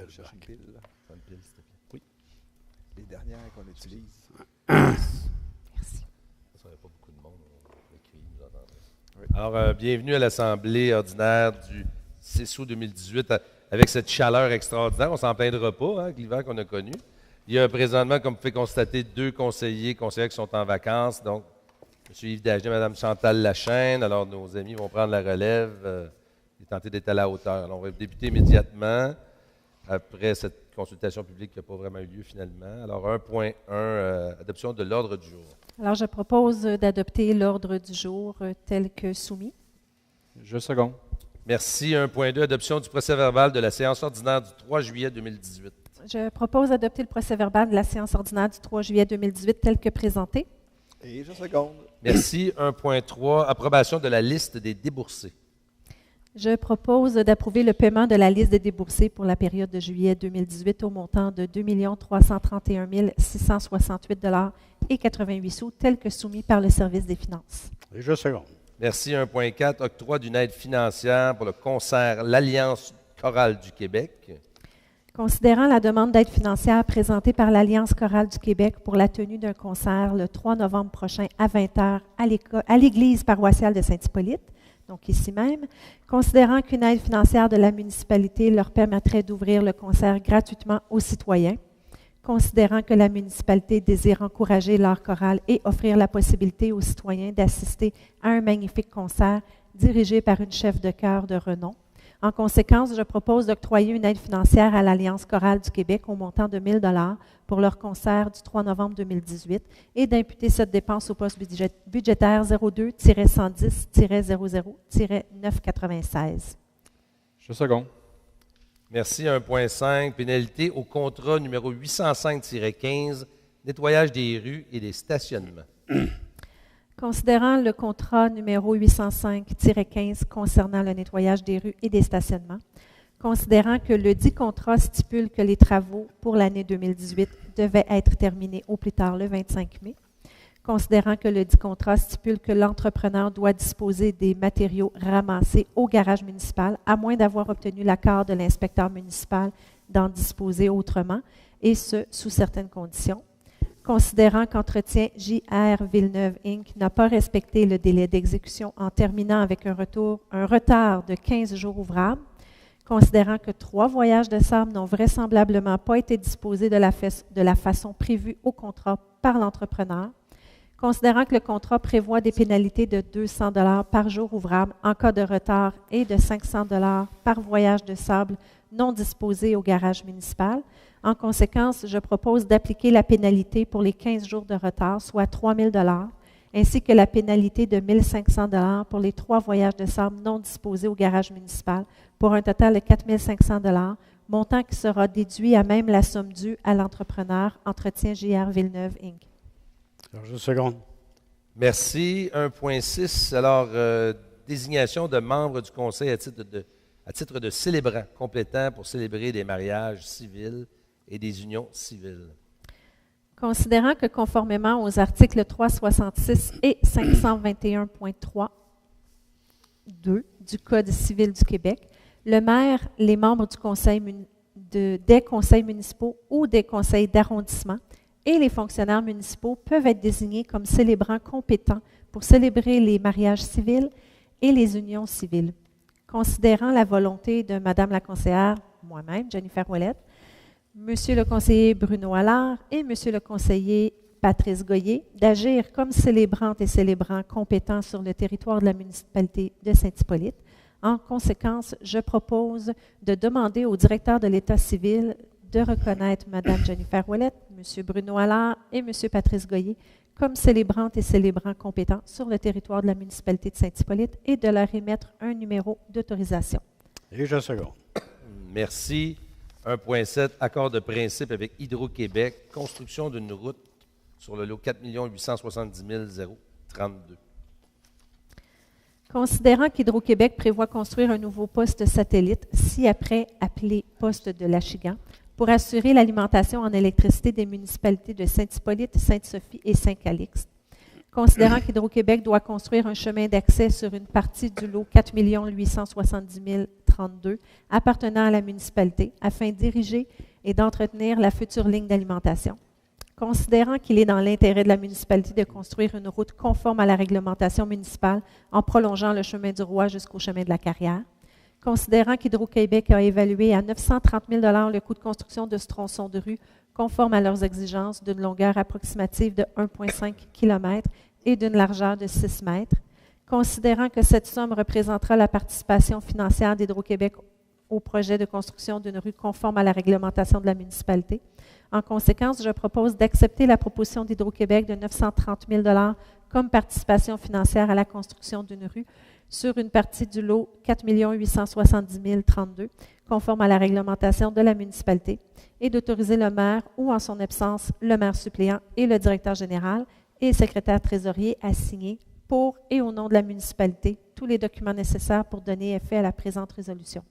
cherche une pile. Là. Une pile, s'il te plaît. Oui. Les dernières qu'on utilise. Merci. Ça n'aurait pas beaucoup de monde. Le cri nous entendrait. Oui. Alors, bienvenue à l'Assemblée ordinaire du 6 août 2018 avec cette chaleur extraordinaire. On ne s'en plaindra pas, avec l'hiver qu'on a connu. Il y a présentement, comme vous pouvez constater, 2 conseillères qui sont en vacances. Donc, M. Yves Dagenet, Mme Chantal Lachaine. Alors, nos amis vont prendre la relève et tenter d'être à la hauteur. Alors, on va débuter immédiatement après cette consultation publique qui n'a pas vraiment eu lieu finalement. Alors, 1.1, adoption de l'ordre du jour. Alors, je propose d'adopter l'ordre du jour tel que soumis. Je seconde. Merci. 1.2, adoption du procès-verbal de la séance ordinaire du 3 juillet 2018. Je propose d'adopter le procès-verbal de la séance ordinaire du 3 juillet 2018 tel que présenté. Et je seconde. Merci. 1.3, approbation de la liste des déboursés. Je propose d'approuver le paiement de la liste des déboursés pour la période de juillet 2018 au montant de 2 331 668,88 $, tel que soumis par le service des finances. Et je seconde. Merci. 1.4, octroi d'une aide financière pour le concert L'Alliance chorale du Québec. Considérant la demande d'aide financière présentée par l'Alliance chorale du Québec pour la tenue d'un concert le 3 novembre prochain à 20h à l'église paroissiale de Saint-Hippolyte, donc ici même, considérant qu'une aide financière de la municipalité leur permettrait d'ouvrir le concert gratuitement aux citoyens, considérant que la municipalité désire encourager l'art choral et offrir la possibilité aux citoyens d'assister à un magnifique concert dirigé par une chef de chœur de renom. En conséquence, je propose d'octroyer une aide financière à l'Alliance chorale du Québec au montant de 1 000 $ pour leur concert du 3 novembre 2018 et d'imputer cette dépense au poste budgétaire 02-100-00-996. Je seconde. Merci. 1.5, pénalité au contrat numéro 805-15, nettoyage des rues et des stationnements. Considérant le contrat numéro 805-15 concernant le nettoyage des rues et des stationnements, considérant que le dit contrat stipule que les travaux pour l'année 2018 devaient être terminés au plus tard le 25 mai, considérant que le dit contrat stipule que l'entrepreneur doit disposer des matériaux ramassés au garage municipal, à moins d'avoir obtenu l'accord de l'inspecteur municipal d'en disposer autrement, et ce, sous certaines conditions. Considérant qu'Entretien J.R. Villeneuve, Inc. n'a pas respecté le délai d'exécution en terminant avec un retard de 15 jours ouvrables, considérant que 3 voyages de sable n'ont vraisemblablement pas été disposés de la façon prévue au contrat par l'entrepreneur, considérant que le contrat prévoit des pénalités de 200 $ par jour ouvrable en cas de retard et de 500 $ par voyage de sable non disposé au garage municipal. En conséquence, je propose d'appliquer la pénalité pour les 15 jours de retard, soit 3 000 $, ainsi que la pénalité de 1 500 $ pour les 3 voyages de sable non disposés au garage municipal, pour un total de 4 500 $, montant qui sera déduit à même la somme due à l'entrepreneur Entretien J.R. Villeneuve, Inc. Je seconde. Merci. 1.6, alors, désignation de membres du conseil à titre de célébrant complétant pour célébrer des mariages civils et des unions civiles. Considérant que conformément aux articles 366 et 521.3.2 du Code civil du Québec, le maire, les membres du conseil des conseils municipaux ou des conseils d'arrondissement et les fonctionnaires municipaux peuvent être désignés comme célébrants compétents pour célébrer les mariages civils et les unions civiles. Considérant la volonté de Mme la conseillère, moi-même, Jennifer Ouellette, Monsieur le conseiller Bruno Allard et Monsieur le conseiller Patrice Goyer d'agir comme célébrantes et célébrants compétents sur le territoire de la municipalité de Saint-Hippolyte. En conséquence, je propose de demander au directeur de l'État civil de reconnaître Mme Jennifer Ouellette, Monsieur Bruno Allard et Monsieur Patrice Goyer comme célébrantes et célébrants compétents sur le territoire de la municipalité de Saint-Hippolyte et de leur émettre un numéro d'autorisation. Et je seconde. Merci. 1.7, accord de principe avec Hydro-Québec, construction d'une route sur le lot 4 870 032. Considérant qu'Hydro-Québec prévoit construire un nouveau poste satellite, ci-après appelé poste de l'Achigan, pour assurer l'alimentation en électricité des municipalités de Saint-Hippolyte, Sainte-Sophie et Saint-Calixte, considérant qu'Hydro-Québec doit construire un chemin d'accès sur une partie du lot 4 870 32 appartenant à la municipalité afin de diriger et d'entretenir la future ligne d'alimentation. Considérant qu'il est dans l'intérêt de la municipalité de construire une route conforme à la réglementation municipale en prolongeant le chemin du Roi jusqu'au chemin de la Carrière. Considérant qu'Hydro-Québec a évalué à 930 000 $ le coût de construction de ce tronçon de rue conforme à leurs exigences d'une longueur approximative de 1,5 km et d'une largeur de 6 mètres. Considérant que cette somme représentera la participation financière d'Hydro-Québec au projet de construction d'une rue conforme à la réglementation de la municipalité. En conséquence, je propose d'accepter la proposition d'Hydro-Québec de 930 000 $ comme participation financière à la construction d'une rue sur une partie du lot 4 870 032, conforme à la réglementation de la municipalité, et d'autoriser le maire ou, en son absence, le maire suppléant et le directeur général et le secrétaire trésorier à signer pour et au nom de la municipalité tous les documents nécessaires pour donner effet à la présente résolution.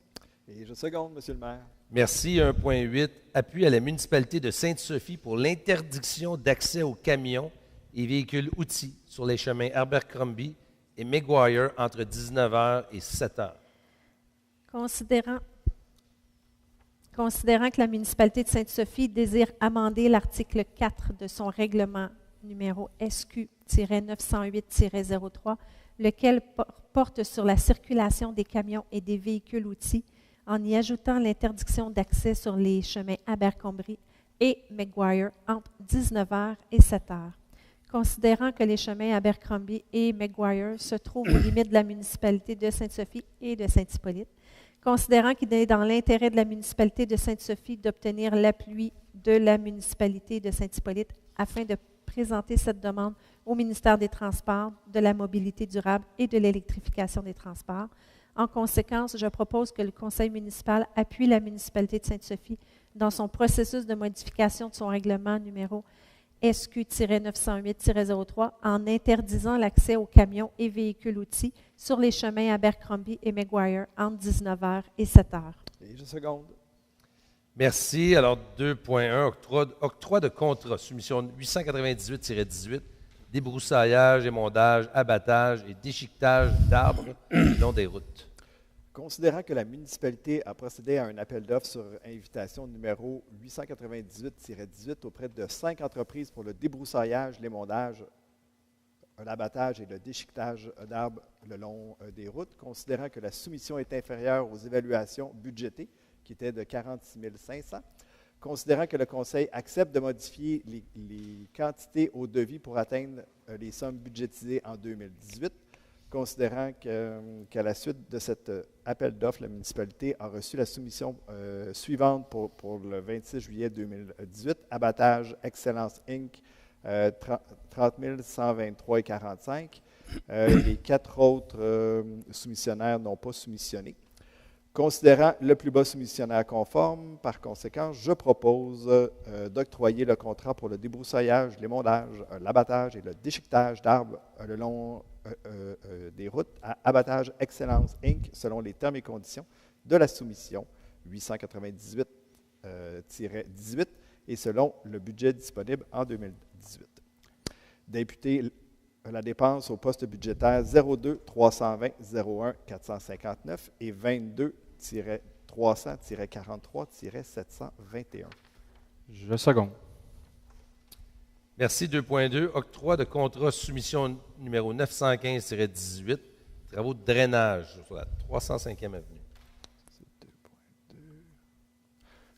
Et je seconde, Monsieur le maire. Merci. 1.8. Appui à la municipalité de Sainte-Sophie pour l'interdiction d'accès aux camions et véhicules outils sur les chemins Abercrombie et McGuire entre 19h et 7h. Considérant que la municipalité de Sainte-Sophie désire amender l'article 4 de son règlement numéro SQ-908-03, lequel porte sur la circulation des camions et des véhicules outils, en y ajoutant l'interdiction d'accès sur les chemins Abercrombie et McGuire entre 19h et 7h. Considérant que les chemins Abercrombie et McGuire se trouvent aux limites de la municipalité de Sainte-Sophie et de Saint-Hippolyte, considérant qu'il est dans l'intérêt de la municipalité de Sainte-Sophie d'obtenir l'appui de la municipalité de Saint-Hippolyte afin de présenter cette demande au ministère des Transports, de la mobilité durable et de l'électrification des transports. En conséquence, je propose que le conseil municipal appuie la municipalité de Sainte-Sophie dans son processus de modification de son règlement numéro SQ-908-03 en interdisant l'accès aux camions et véhicules outils sur les chemins Abercrombie et McGuire entre 19h et 7h. Et je seconde. Merci. Alors, 2.1, octroi de contrat, soumission 898-18, débroussaillage, émondage, abattage et déchiquetage d'arbres le long des routes. Considérant que la municipalité a procédé à un appel d'offres sur invitation numéro 898-18 auprès de 5 entreprises pour le débroussaillage, l'émondage, l'abattage et le déchiquetage d'arbres le long des routes, considérant que la soumission est inférieure aux évaluations budgétées, qui étaient de 46 500, considérant que le Conseil accepte de modifier les quantités au devis pour atteindre les sommes budgétisées en 2018, considérant qu'à la suite de cet appel d'offres, la municipalité a reçu la soumission suivante pour le 26 juillet 2018, abattage Excellence Inc., 30 123,45. Les 4 autres soumissionnaires n'ont pas soumissionné. Considérant le plus bas soumissionnaire conforme, par conséquent, je propose d'octroyer le contrat pour le débroussaillage, l'émondage, l'abattage et le déchiquetage d'arbres le long des routes à Abattage Excellence Inc. selon les termes et conditions de la soumission 898-18 et selon le budget disponible en 2018. D'imputer la dépense au poste budgétaire 02 320 01 459 et 22-300-43-721. Je seconde. Merci. 2.2, octroi de contrat soumission numéro 915-18, travaux de drainage sur la 305e avenue.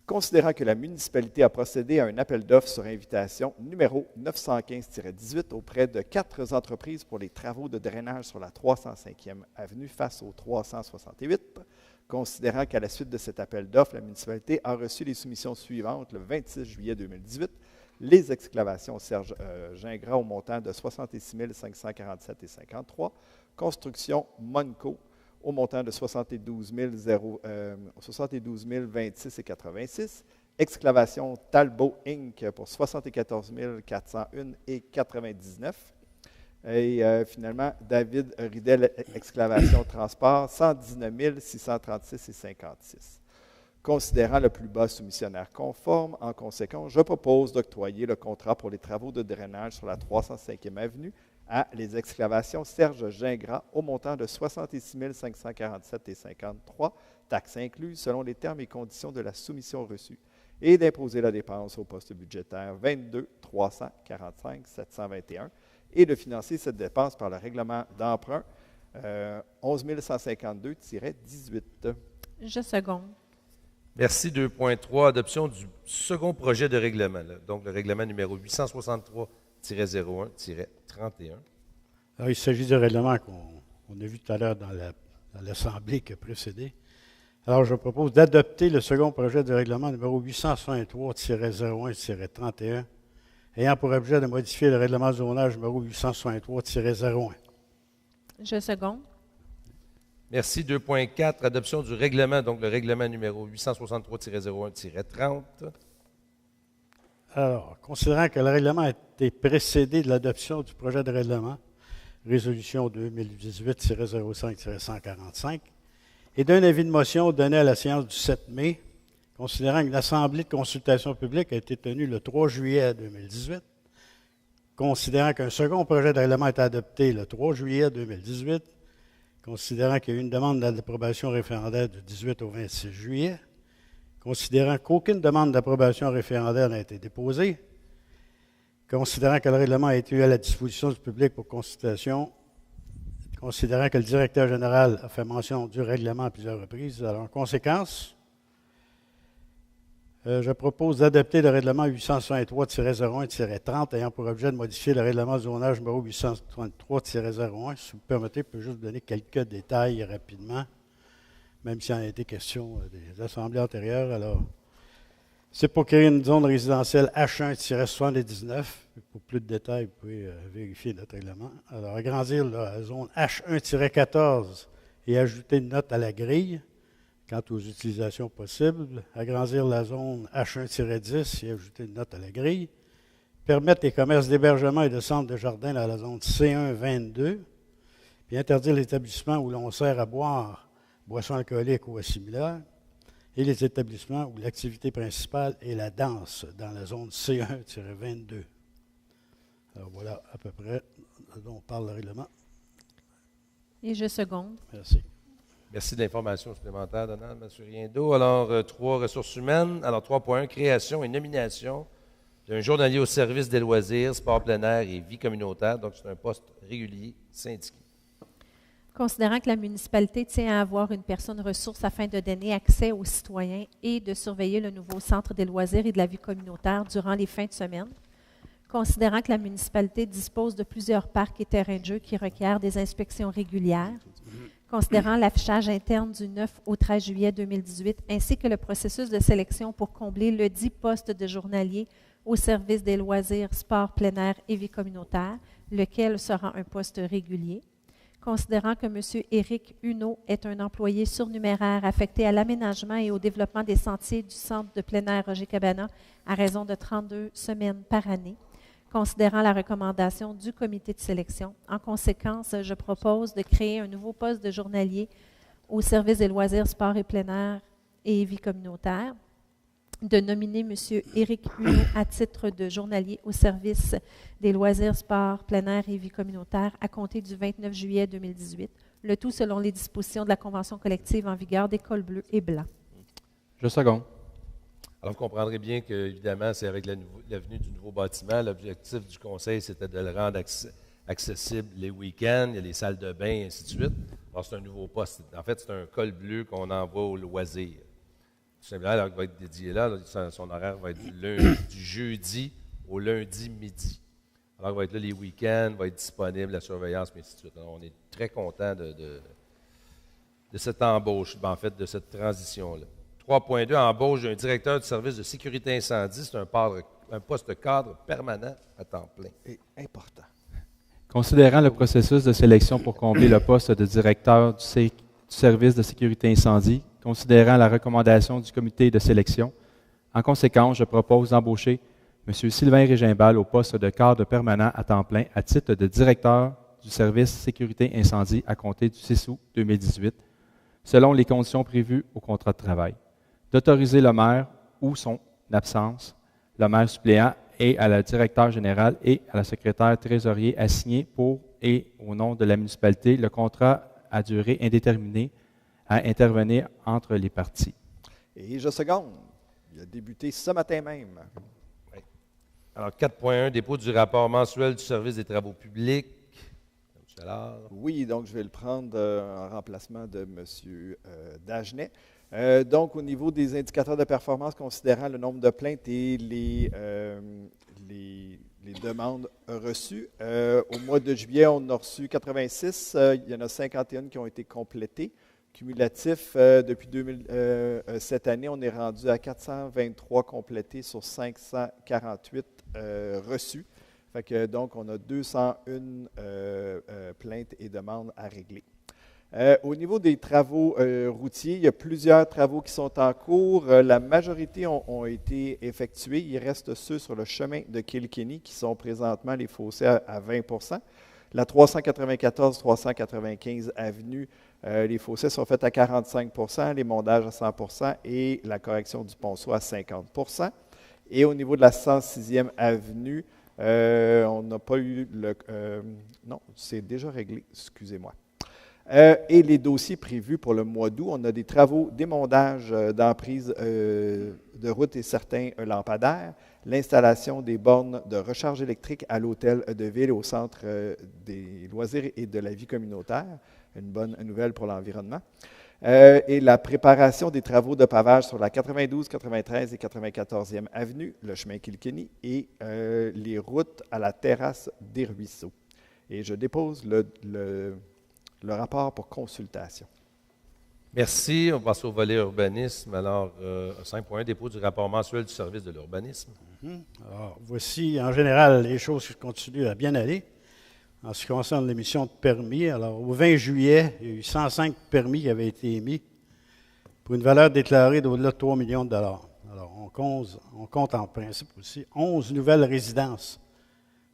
Considérant que la municipalité a procédé à un appel d'offres sur invitation numéro 915-18 auprès de 4 entreprises pour les travaux de drainage sur la 305e avenue face au 368, considérant qu'à la suite de cet appel d'offres, la municipalité a reçu les soumissions suivantes le 26 juillet 2018, les excavations Serge Gingras au montant de 66 547,53, construction Monco au montant de 72 026,86, excavation Talbot Inc. pour 74 401,99 et finalement David Ridel Excavation Transport 119 636,56. Considérant le plus bas soumissionnaire conforme, en conséquence, je propose d'octroyer le contrat pour les travaux de drainage sur la 305e avenue à les excavations Serge Gingras au montant de 66 547,53 taxes incluses selon les termes et conditions de la soumission reçue, et d'imposer la dépense au poste budgétaire 22 345 721 et de financer cette dépense par le règlement d'emprunt 11 152-18. Je seconde. Merci. 2.3, adoption du second projet de règlement, là. Donc le règlement numéro 863-01-31. Alors, il s'agit du règlement qu'on a vu tout à l'heure dans l'Assemblée qui a précédé. Alors, je propose d'adopter le second projet de règlement numéro 863-01-31, ayant pour objet de modifier le règlement de zonage numéro 863-01. Je seconde. Merci. 2.4, adoption du règlement, donc le règlement numéro 863-01-30. Alors, considérant que le règlement a été précédé de l'adoption du projet de règlement, résolution 2018-05-145, et d'un avis de motion donné à la séance du 7 mai, considérant qu'une assemblée de consultation publique a été tenue le 3 juillet 2018, considérant qu'un second projet de règlement a été adopté le 3 juillet 2018, considérant qu'il y a eu une demande d'approbation référendaire du 18 au 26 juillet, considérant qu'aucune demande d'approbation référendaire n'a été déposée, considérant que le règlement a été eu à la disposition du public pour consultation, considérant que le directeur général a fait mention du règlement à plusieurs reprises. Alors, en conséquence, je propose d'adopter le règlement 863-01-30 ayant pour objet de modifier le règlement de zonage numéro 833-01. Si vous me permettez, je peux juste donner quelques détails rapidement, même s'il en a été question des assemblées antérieures. Alors, c'est pour créer une zone résidentielle H1-79. Pour plus de détails, vous pouvez vérifier notre règlement. Alors, agrandir la zone H1-14 et ajouter une note à la grille quant aux utilisations possibles. Agrandir la zone H1-10 et ajouter une note à la grille. Permettre les commerces d'hébergement et de centres de jardin dans la zone C1-22. Puis interdire l'établissement où l'on sert à boire, boissons alcooliques ou similaires. Et les établissements où l'activité principale est la danse dans la zone C1-22. Alors voilà à peu près dont on parle le règlement. Et je seconde. Merci. Merci de l'information supplémentaire, Donald. M. Riendo. Alors, 3, ressources humaines. Alors, 3.1, création et nomination d'un journalier au service des loisirs, sport plein air et vie communautaire. Donc, c'est un poste régulier syndiqué. Considérant que la municipalité tient à avoir une personne ressource afin de donner accès aux citoyens et de surveiller le nouveau centre des loisirs et de la vie communautaire durant les fins de semaine. Considérant que la municipalité dispose de plusieurs parcs et terrains de jeu qui requièrent des inspections régulières. Considérant l'affichage interne du 9 au 13 juillet 2018, ainsi que le processus de sélection pour combler le 10 postes de journalier au service des loisirs, sport plein air et vie communautaire, lequel sera un poste régulier. Considérant que M. Éric Huneau est un employé surnuméraire affecté à l'aménagement et au développement des sentiers du centre de plein air Roger-Cabana à raison de 32 semaines par année. Considérant la recommandation du comité de sélection, en conséquence, je propose de créer un nouveau poste de journalier au service des loisirs, sport et plein air et vie communautaire, de nominer M. Éric Huneau à titre de journalier au service des loisirs, sport, plein air et vie communautaire à compter du 29 juillet 2018, le tout selon les dispositions de la Convention collective en vigueur des cols bleus et blancs. Je seconde. Alors, vous comprendrez bien que, évidemment, c'est avec la venue du nouveau bâtiment. L'objectif du conseil, c'était de le rendre accessible les week-ends, il y a les salles de bain, et ainsi de suite. Alors, c'est un nouveau poste. En fait, c'est un col bleu qu'on envoie au loisir. Tout simplement, alors, il va être dédié là. Son horaire va être du jeudi au lundi midi. Alors, il va être là les week-ends, va être disponible, la surveillance, et ainsi de suite. Alors, on est très content de cette embauche, en fait, de cette transition-là. 3.2, embauche d'un directeur du service de sécurité incendie. C'est un poste cadre permanent à temps plein. Et important. Considérant le processus de sélection pour combler le poste de directeur du service de sécurité incendie, considérant la recommandation du comité de sélection, en conséquence, je propose d'embaucher M. Sylvain Régimbal au poste de cadre permanent à temps plein à titre de directeur du service sécurité incendie à compter du 6 août 2018, selon les conditions prévues au contrat de travail. D'autoriser le maire ou son absence, le maire suppléant et à la directeur général et à la secrétaire trésorier à signer pour et au nom de la municipalité le contrat à durée indéterminée à intervenir entre les parties. Et je seconde. Il a débuté ce matin même. Oui. Alors, 4.1, dépôt du rapport mensuel du service des travaux publics. M. Allard. Oui, donc je vais le prendre en remplacement de M. Dagenet. Donc, au niveau des indicateurs de performance, considérant le nombre de plaintes et les demandes reçues, au mois de juillet, on a reçu 86. Il y en a 51 qui ont été complétées. Cumulatif, depuis cette année, on est rendu à 423 complétés sur 548 reçus. Fait que, donc, on a 201 plaintes et demandes à régler. Au niveau des travaux routiers, il y a plusieurs travaux qui sont en cours. La majorité ont été effectués. Il reste ceux sur le chemin de Kilkenny qui sont présentement les fossés à 20 %. La 394-395 avenue, les fossés sont faits à 45 %, les mondages à 100 % et la correction du ponceau à 50 %. Et au niveau de la 106e avenue, on n'a pas eu le... non, c'est déjà réglé, excusez-moi. Et les dossiers prévus pour le mois d'août, on a des travaux d'émondage d'emprise de route et certains lampadaires, l'installation des bornes de recharge électrique à l'hôtel de ville au centre des loisirs et de la vie communautaire, une bonne nouvelle pour l'environnement, et la préparation des travaux de pavage sur la 92, 93 et 94e avenue, le chemin Kilkenny et les routes à la terrasse des Ruisseaux. Et je dépose le rapport pour consultation. Merci. On passe au volet urbanisme. Alors, 5.1, dépôt du rapport mensuel du service de l'urbanisme. Alors, voici, en général, les choses qui continuent à bien aller. En ce qui concerne l'émission de permis, alors au 20 juillet, il y a eu 105 permis qui avaient été émis pour une valeur déclarée d'au-delà de 3 millions de dollars. Alors, on compte en principe aussi 11 nouvelles résidences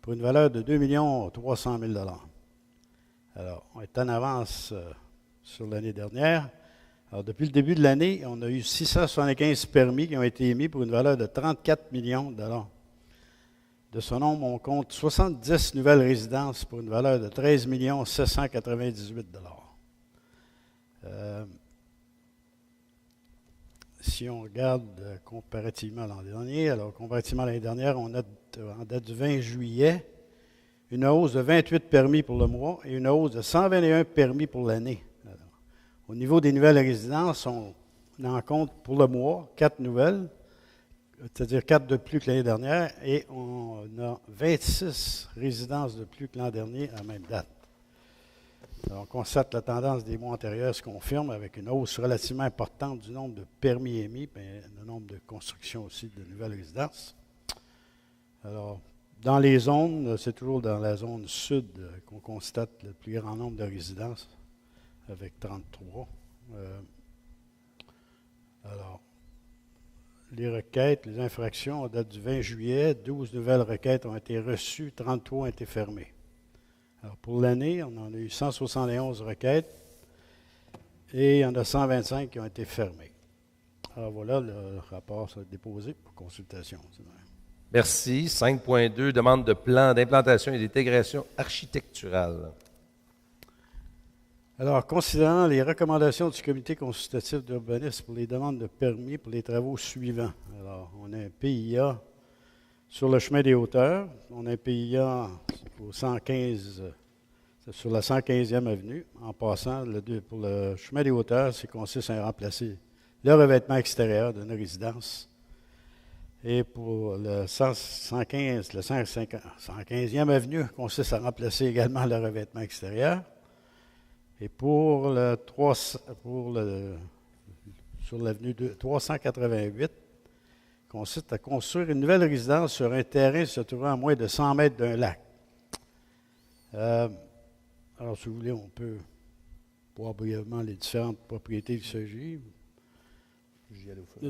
pour une valeur de 2 300 000 dollars. Alors, on est en avance sur l'année dernière. Alors, depuis le début de l'année, on a eu 675 permis qui ont été émis pour une valeur de 34 millions de dollars. De ce nombre, on compte 70 nouvelles résidences pour une valeur de 13 798 dollars. Si on regarde comparativement à l'an dernier, alors comparativement à l'année dernière, on a en date du 20 juillet une hausse de 28 permis pour le mois et une hausse de 121 permis pour l'année. Au niveau des nouvelles résidences, on en compte pour le mois 4 nouvelles, c'est-à-dire 4 de plus que l'année dernière, et on a 26 résidences de plus que l'an dernier à la même date. Alors, on constate la tendance des mois antérieurs se confirme avec une hausse relativement importante du nombre de permis émis, mais le nombre de constructions aussi de nouvelles résidences. Alors, dans les zones, c'est toujours dans la zone sud qu'on constate le plus grand nombre de résidences, avec 33. Alors, les requêtes, les infractions, à date du 20 juillet, 12 nouvelles requêtes ont été reçues, 33 ont été fermées. Alors, pour l'année, on en a eu 171 requêtes et il y en a 125 qui ont été fermées. Alors voilà, le rapport sera déposé pour consultation. Merci. 5.2, demande de plan d'implantation et d'intégration architecturale. Alors, considérant les recommandations du comité consultatif d'urbanisme pour les demandes de permis pour les travaux suivants. Alors, on a un PIA sur le chemin des hauteurs. On a un PIA au 115, sur la 115e avenue. En passant, pour le chemin des hauteurs, c'est consiste à remplacer le revêtement extérieur d'une résidence. Et pour le 115e avenue, consiste à remplacer également le revêtement extérieur. Et sur l'avenue 388, consiste à construire une nouvelle résidence sur un terrain se trouvant à moins de 100 mètres d'un lac. Alors, si vous voulez, on peut voir brièvement les différentes propriétés qu'il s'agit. J'y allais au fond.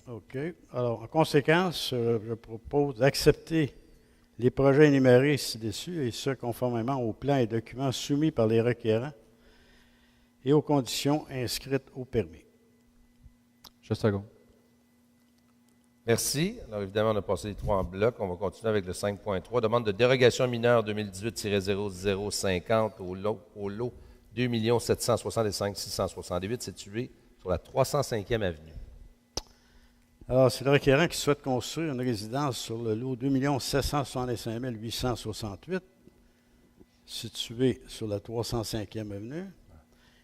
OK. Alors, en conséquence, je propose d'accepter les projets énumérés ci-dessus, et ce, conformément aux plans et documents soumis par les requérants et aux conditions inscrites au permis. Je seconde. Merci. Alors, évidemment, on a passé les 3 en bloc. On va continuer avec le 5.3. Demande de dérogation mineure 2018-0050 au lot 2 765 668 situé sur la 305e avenue. Alors, c'est le requérant qui souhaite construire une résidence sur le lot 2 765 868, situé sur la 305e avenue.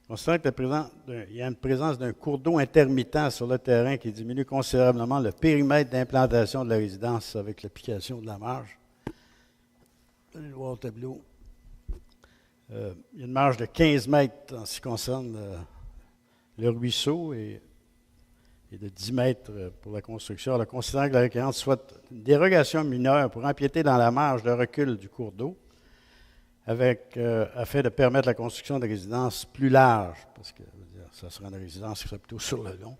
Considérant qu'il y a une présence d'un cours d'eau intermittent sur le terrain qui diminue considérablement le périmètre d'implantation de la résidence avec l'application de la marge. Allez voir le tableau. Il y a une marge de 15 mètres en ce qui concerne le ruisseau et de 10 mètres pour la construction. Alors, considérant que la requérante souhaite une dérogation mineure pour empiéter dans la marge de recul du cours d'eau, afin de permettre la construction de résidences plus larges, parce que ça sera une résidence qui sera plutôt sur le long.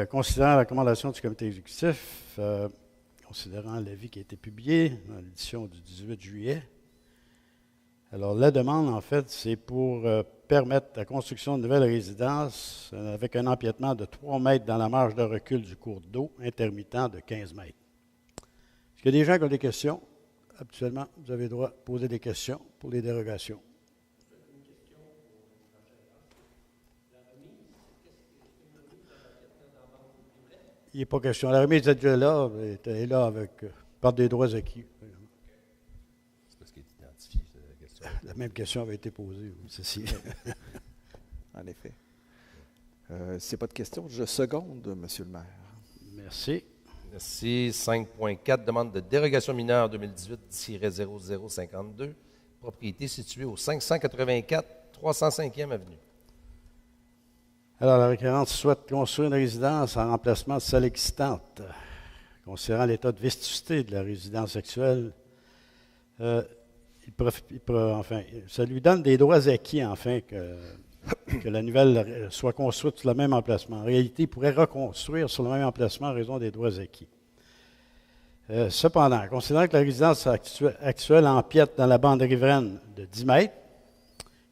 Considérant la recommandation du comité exécutif, considérant l'avis qui a été publié dans l'édition du 18 juillet, alors la demande, en fait, c'est pour permettre la construction de nouvelles résidences avec un empiètement de 3 mètres dans la marge de recul du cours d'eau intermittent de 15 mètres. Est-ce qu'il y a des gens qui ont des questions? Habituellement, vous avez le droit de poser des questions pour les dérogations. Il n'est pas question. La remise est déjà là, elle est là par des droits acquis. C'est parce qu'il est identifié, c'est la question. La même question avait été posée, ceci. En effet. S'il n'y a pas de questions, je seconde, M. le maire. Merci. Merci. 5.4, demande de dérogation mineure 2018-0052, propriété située au 584 305e avenue. Alors, la requérante souhaite construire une résidence en remplacement de celle existante. Considérant l'état de vétusté de la résidence actuelle, ça lui donne des droits acquis, enfin, que la nouvelle soit construite sur le même emplacement. En réalité, il pourrait reconstruire sur le même emplacement en raison des droits acquis. Cependant, considérant que la résidence actuelle empiète dans la bande riveraine de 10 mètres,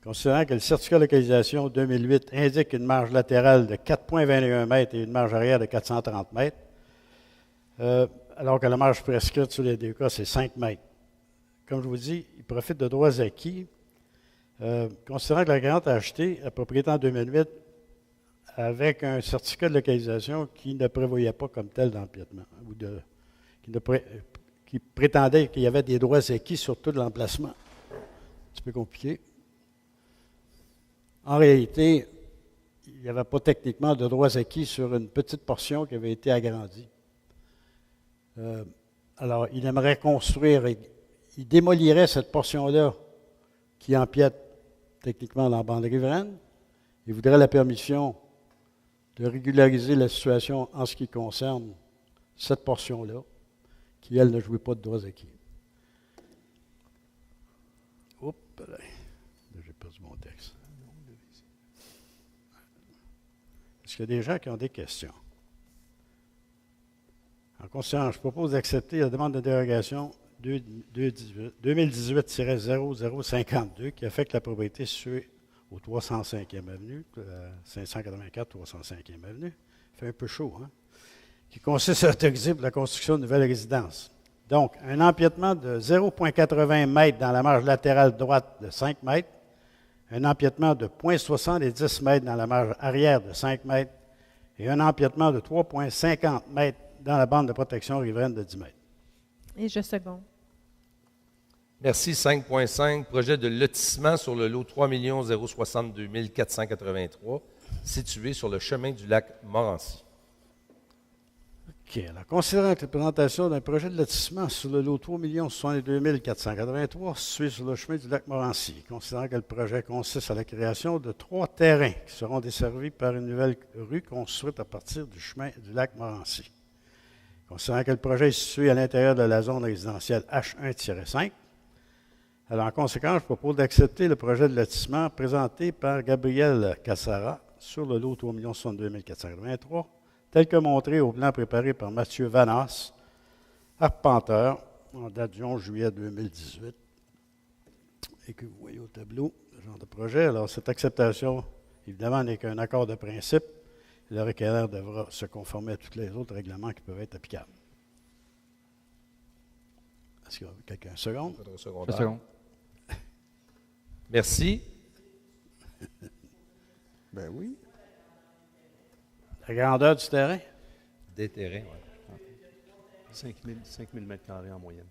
considérant que le certificat de localisation 2008 indique une marge latérale de 4,21 mètres et une marge arrière de 430 mètres, alors que la marge prescrite sur les deux cas, c'est 5 mètres. Comme je vous dis, il profite de droits acquis. Considérant que la requérante a acheté la propriété en 2008 avec un certificat de localisation qui ne prévoyait pas comme tel d'empiètement, ou qui prétendait qu'il y avait des droits acquis sur tout l'emplacement. Un petit peu compliqué. En réalité, il n'y avait pas techniquement de droits acquis sur une petite portion qui avait été agrandie. Alors, il aimerait construire, il démolirait cette portion-là qui empiète techniquement dans la bande riveraine. Il voudrait la permission de régulariser la situation en ce qui concerne cette portion-là, qui, elle, ne jouait pas de droits acquis. Oups, là, j'ai perdu mon texte. Est-ce qu'il y a des gens qui ont des questions? En conséquence, je propose d'accepter la demande de dérogation 2018-0052 qui affecte la propriété située au 305e avenue, 584 305e avenue. Il fait un peu chaud, hein? Qui consiste à autoriser pour la construction de nouvelles résidences. Donc, un empiètement de 0,80 mètres dans la marge latérale droite de 5 mètres, un empiètement de 0,70 mètres dans la marge arrière de 5 mètres et un empiètement de 3,50 mètres dans la bande de protection riveraine de 10 mètres. Et je seconde. Merci. 5.5, projet de lotissement sur le lot 3 062 483, situé sur le chemin du lac Morancy. OK. Alors, considérant que la présentation d'un projet de lotissement sur le lot 3 62 483, situé sur le chemin du lac Morancy, considérant que le projet consiste à la création de 3 terrains qui seront desservis par une nouvelle rue construite à partir du chemin du lac Morancy. Considérant que le projet est situé à l'intérieur de la zone résidentielle H1-5, alors en conséquence, je propose d'accepter le projet de lotissement présenté par Gabriel Cassara sur le lot 3 62 483, tel que montré au plan préparé par Mathieu Vanas, arpenteur, en date du 11 juillet 2018, et que vous voyez au tableau, ce genre de projet. Alors, cette acceptation, évidemment, n'est qu'un accord de principe Le requérant devra se conformer à tous les autres règlements qui peuvent être applicables. Est-ce qu'il y a quelqu'un? Une seconde? Une Une secondaire. seconde. Merci. Ben oui. La grandeur du terrain? Des terrains, oui. 5 000 mètres carrés en moyenne.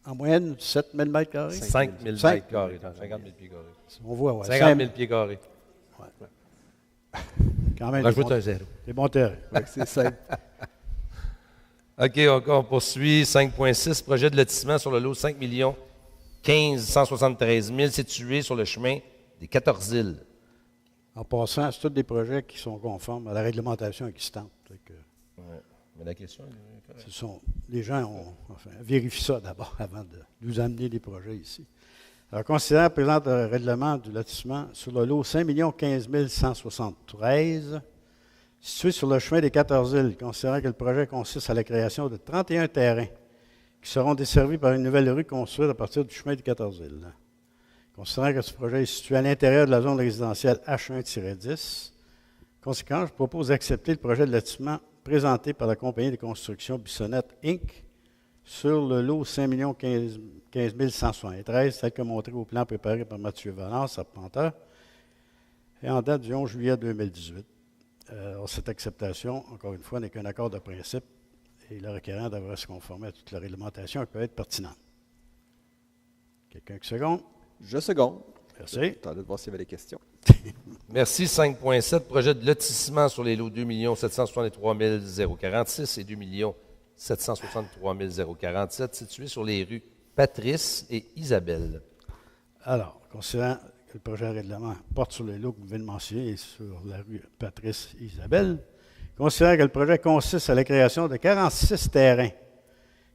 En moyenne, 7 000 mètres carrés? 5 000 Cinq. mètres carrés. 50 000 pieds carrés. On voit, oui. 50 000 pieds carrés. Quand même, Rajoute un zéro. des bons terrains. Fait que c'est simple. OK, on poursuit. 5.6, projet de lotissement sur le lot 5 15 173 000 situé sur le chemin des 14 îles. En passant, c'est tous des projets qui sont conformes à la réglementation existante. Fait que Ouais. Mais la question, les gens vérifient ça d'abord avant de nous amener des projets ici. Alors, considérant le présent règlement du lotissement sur le lot 5 15 173, situé sur le chemin des 14 îles, considérant que le projet consiste à la création de 31 terrains qui seront desservis par une nouvelle rue construite à partir du chemin des 14 îles. Considérant que ce projet est situé à l'intérieur de la zone résidentielle H1-10, conséquent, je propose d'accepter le projet de lotissement présenté par la compagnie de construction Bissonnette Inc. sur le lot 5 15 173, tel que montré au plan préparé par Mathieu Valence, arpenteur, et en date du 11 juillet 2018. Cette acceptation, encore une fois, n'est qu'un accord de principe et le requérant devra se conformer à toute la réglementation qui peut être pertinente. Quelqu'un qui seconde? Je seconde. Merci. Attendez de voir s'il y avait des questions. Merci. 5.7, projet de lotissement sur les lots 2 763 046 et 2 763 047 situés sur les rues Patrice et Isabelle. Alors, considérant que le projet de règlement porte sur les lots que vous venez de mentionner et sur la rue Patrice et Isabelle, considérant que le projet consiste à la création de 46 terrains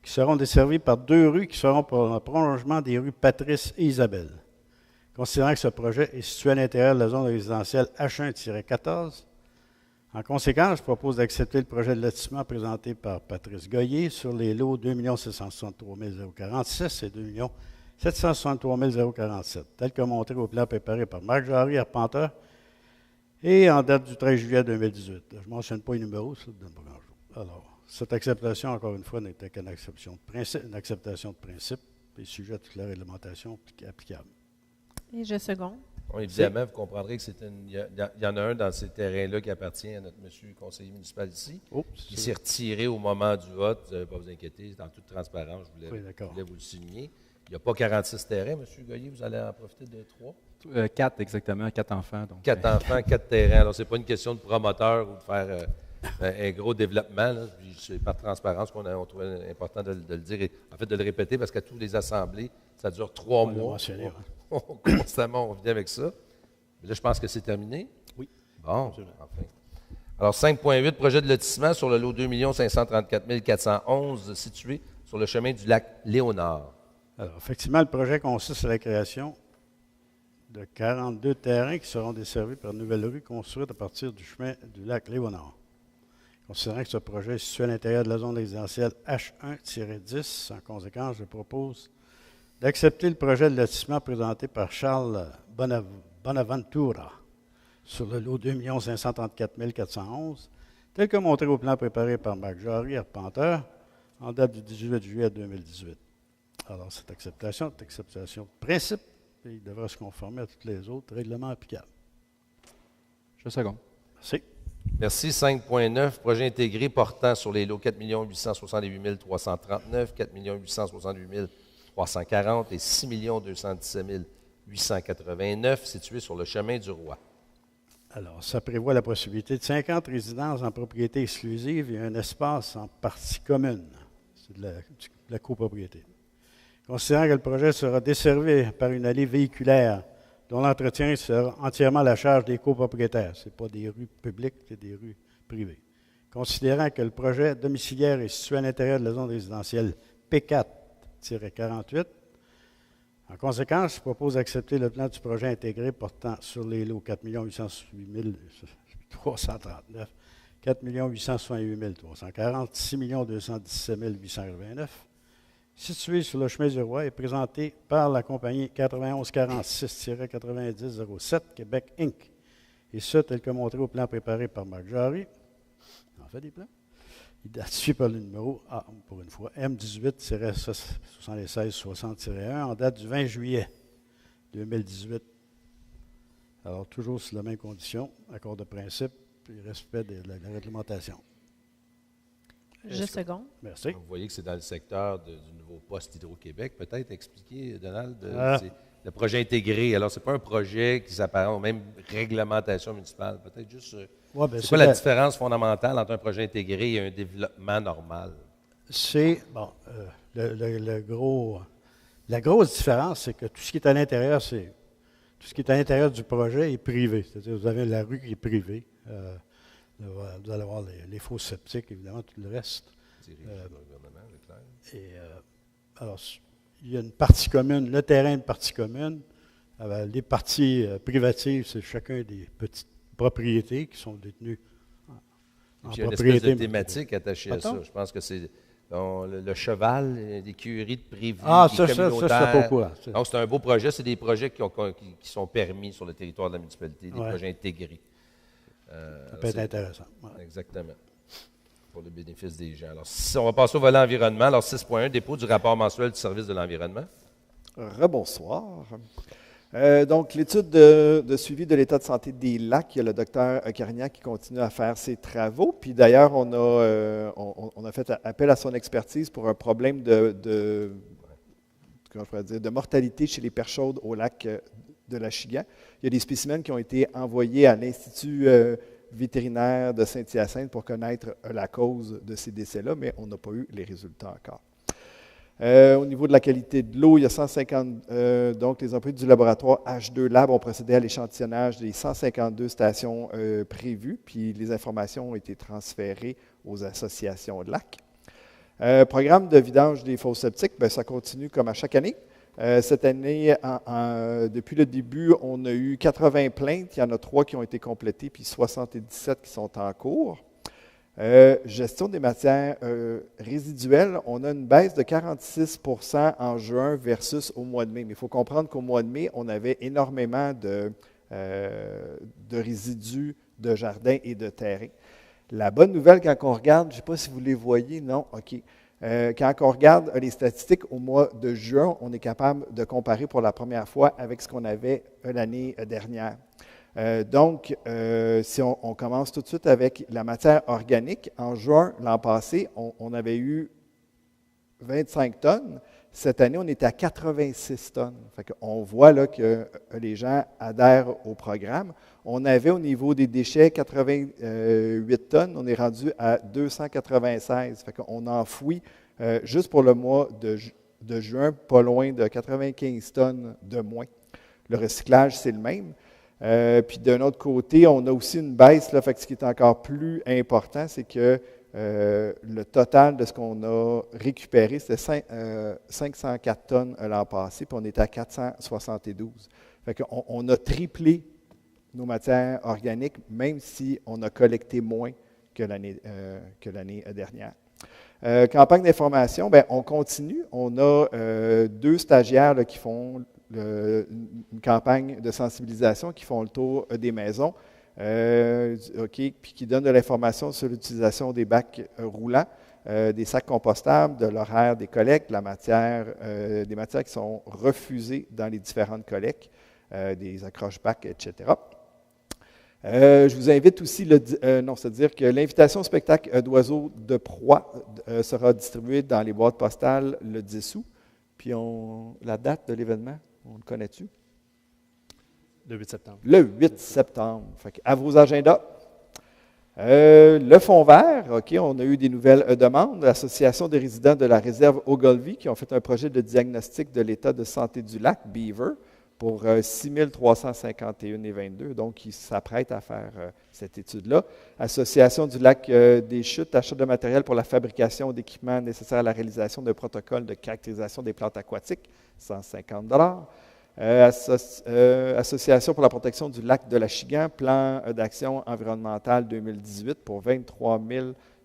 qui seront desservis par 2 rues qui seront pour le prolongement des rues Patrice et Isabelle. Considérant que ce projet est situé à l'intérieur de la zone résidentielle H1-14, en conséquence, je propose d'accepter le projet de lotissement présenté par Patrice Goyer sur les lots 2 763 046 et 2 763 047, tel que montré au plan préparé par Marc Jarry, arpenteur, et en date du 13 juillet 2018. Je ne mentionne pas les numéros, ça ne donne pas grand-chose. Alors, cette acceptation, encore une fois, n'était qu'une acceptation de principe et sujet à toute la réglementation applicable. Et je seconde. Bon, évidemment, vous comprendrez que il y en a un dans ces terrains-là qui appartient à notre monsieur conseiller municipal ici, qui s'est retiré au moment du vote. Vous n'avez pas à vous inquiéter, c'est en toute transparence, je voulais vous le signer. Il n'y a pas 46 terrains, M. Goyer, vous allez en profiter de 3? 4 exactement, 4 enfants. Donc, 4 enfants, 4 terrains. Alors, ce n'est pas une question de promoteur ou de faire un gros développement. Là. C'est par transparence qu'on trouvait important de le dire et en fait de le répéter parce qu'à toutes les assemblées, ça dure 3 mois. Constamment, on vient avec ça. Mais là, je pense que c'est terminé. Oui. Bon, enfin. Alors, 5.8, projet de lotissement sur le lot 2 534 411 situé sur le chemin du lac Léonard. Alors, effectivement, le projet consiste à la création de 42 terrains qui seront desservis par une nouvelle rue construite à partir du chemin du lac Léonard. Considérant que ce projet est situé à l'intérieur de la zone résidentielle H1-10, en conséquence, je propose d'accepter le projet de lotissement présenté par Charles Bonaventura sur le lot 2 534 411, tel que montré au plan préparé par Marc Jarry, arpenteur, en date du 18 juillet 2018. Alors, cette acceptation est une acceptation de principe et il devra se conformer à tous les autres règlements applicables. je seconde. Merci. Merci. 5.9, projet intégré portant sur les lots 4 868 339, 4 868 340 et 6 217 889 situés sur le chemin du Roi. Alors, ça prévoit la possibilité de 50 résidences en propriété exclusive et un espace en partie commune. C'est de la copropriété. Considérant que le projet sera desservi par une allée véhiculaire dont l'entretien sera entièrement à la charge des copropriétaires. Ce n'est pas des rues publiques, c'est des rues privées. Considérant que le projet domiciliaire est situé à l'intérieur de la zone résidentielle P4-48, en conséquence, je propose d'accepter le plan du projet intégré portant sur les lots 4 808 339, 4 868 340, 6 217 889, situé sur le chemin du Roi et présenté par la compagnie 9146-9007 Québec Inc. Et ce, tel que montré au plan préparé par Marc Jarry, On fait des plans. Identifié par le numéro, pour une fois, M18-7660-1 en date du 20 juillet 2018. Alors, toujours sous la même condition, accord de principe et respect de la réglementation. Je seconde. Merci. Vous voyez que c'est dans le secteur du nouveau poste Hydro-Québec. Peut-être expliquer, Donald, c'est le projet intégré. Alors, ce n'est pas un projet qui s'apparente aux mêmes réglementations municipales. Peut-être juste, c'est quoi la différence fondamentale entre un projet intégré et un développement normal? C'est, la grosse différence, c'est que tout ce qui est à l'intérieur, tout ce qui est à l'intérieur du projet est privé. C'est-à-dire, vous avez la rue qui est privée. Vous allez avoir les fosses septiques, évidemment, tout le reste. Alors, il y a une partie commune, le terrain est une partie commune. Les parties privatives, c'est chacun des petites propriétés qui sont détenues en il y a une propriété. espèce de thématique attachée à ça. Je pense que c'est le cheval, l'écurie de prévu, ça, communautaires. ça, pas au courant. Donc, c'est un beau projet. C'est des projets qui sont permis sur le territoire de la municipalité, des Ouais. projets intégrés. Ça peut être intéressant. Ouais. Exactement. Pour le bénéfice des gens. Alors, on va passer au volet environnement. Alors, 6.1, dépôt du rapport mensuel du service de l'environnement. Rebonsoir. Donc, l'étude de suivi de l'état de santé des lacs, il y a le docteur Carignac qui continue à faire ses travaux. Puis d'ailleurs, on a fait appel à son expertise pour un problème de mortalité chez les perches chaudes au lac de l'Achigan. Il y a des spécimens qui ont été envoyés à l'Institut vétérinaire de Saint-Hyacinthe pour connaître la cause de ces décès-là, mais on n'a pas eu les résultats encore. Au niveau de la qualité de l'eau, il y a 150, donc les employés du laboratoire H2 Lab ont procédé à l'échantillonnage des 152 stations prévues, puis les informations ont été transférées aux associations de lacs. Programme de vidange des fosses septiques, bien, ça continue comme à chaque année. Cette année, depuis le début, on a eu 80 plaintes. Il y en a 3 qui ont été complétées, puis 77 qui sont en cours. Gestion des matières résiduelles, on a une baisse de 46 % en juin versus au mois de mai. Mais il faut comprendre qu'au mois de mai, on avait énormément de résidus de jardins et de terrains. La bonne nouvelle, quand on regarde, je ne sais pas si vous les voyez, non? OK. Quand on regarde les statistiques au mois de juin, on est capable de comparer pour la première fois avec ce qu'on avait l'année dernière. Donc, si on commence tout de suite avec la matière organique, en juin l'an passé, on avait eu 25 tonnes. Cette année, on est à 86 tonnes. Fait qu'on voit là que les gens adhèrent au programme. On avait au niveau des déchets 88 tonnes. On est rendu à 296. Fait qu'on enfouit juste pour le mois de juin, pas loin de 95 tonnes de moins. Le recyclage, c'est le même. Puis d'un autre côté, on a aussi une baisse. Là, fait que ce qui est encore plus important, c'est que le total de ce qu'on a récupéré, c'était 504 tonnes l'an passé, puis on était à 472. Fait qu'on a triplé nos matières organiques, même si on a collecté moins que l'année dernière. Campagne d'information, bien, on continue. On a 2 stagiaires là, qui font une campagne de sensibilisation, qui font le tour des maisons. Puis qui donne de l'information sur l'utilisation des bacs roulants, des sacs compostables, de l'horaire des collectes, des matières qui sont refusées dans les différentes collectes, des accroche-bacs, etc. Je vous invite aussi, c'est-à-dire que l'invitation au spectacle d'oiseaux de proie sera distribuée dans les boîtes postales le 10 août. Puis la date de l'événement, on le connaît-tu? Le 8 septembre. Le 8 septembre. Fait à vos agendas. Le Fonds vert, OK, on a eu des nouvelles demandes. L'Association des résidents de la réserve Ogilvie qui ont fait un projet de diagnostic de l'état de santé du lac Beaver pour 6 351,22. Donc, ils s'apprêtent à faire cette étude-là. Association du lac des Chutes, achat de matériel pour la fabrication d'équipements nécessaires à la réalisation d'un protocole de caractérisation des plantes aquatiques, 150 Association pour la protection du lac de l'Achigan, plan d'action environnementale 2018 pour 23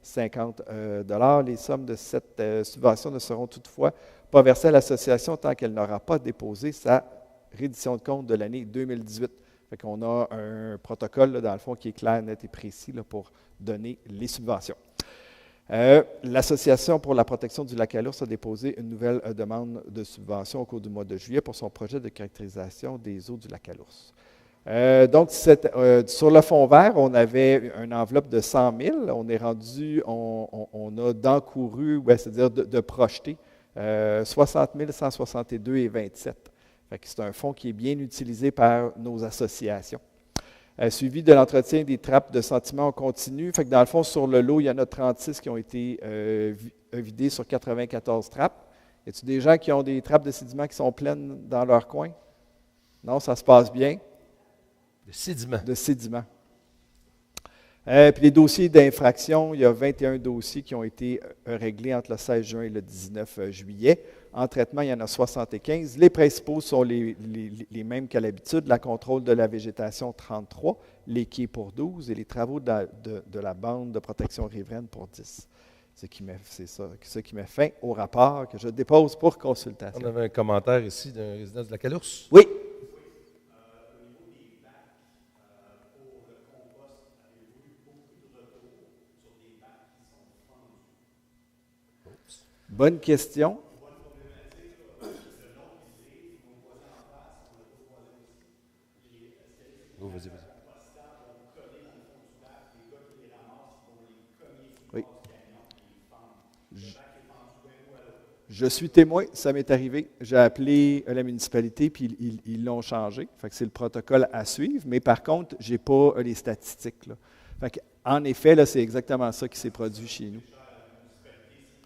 050 $. Les sommes de cette subvention ne seront toutefois pas versées à l'association tant qu'elle n'aura pas déposé sa reddition de compte de l'année 2018. Fait qu'on a un protocole, là, dans le fond, qui est clair, net et précis là, pour donner les subventions. L'Association pour la protection du lac à l'ours a déposé une nouvelle demande de subvention au cours du mois de juillet pour son projet de caractérisation des eaux du lac à l'ours. Donc, sur le fond vert, on avait une enveloppe de 100 000. On est rendu, on a d'encouru, c'est-à-dire de projeté, 60 162,27. C'est un fonds qui est bien utilisé par nos associations. Suivi de l'entretien des trappes de sentiment continu. Fait que dans le fond, sur le lot, il y en a 36 qui ont été vidées sur 94 trappes. Y a-t-il des gens qui ont des trappes de sédiments qui sont pleines dans leur coin? Non, ça se passe bien. De sédiments. De sédiments. Puis les dossiers d'infraction, il y a 21 dossiers qui ont été réglés entre le 16 juin et le 19 juillet. En traitement, il y en a 75. Les principaux sont les mêmes qu'à l'habitude. La contrôle de la végétation, 33. Les quais pour 12. Et les travaux de la bande de protection riveraine pour 10. C'est ce qui met fin au rapport que je dépose pour consultation. On avait un commentaire ici d'un résident de lac à l'ours. Oui. Bonne question. Oh, vas-y. Oui. Je suis témoin, ça m'est arrivé. J'ai appelé la municipalité, puis ils l'ont changé. Fait que c'est le protocole à suivre, mais par contre, je n'ai pas les statistiques. Là. Fait que, en effet, là, c'est exactement ça qui s'est produit chez nous.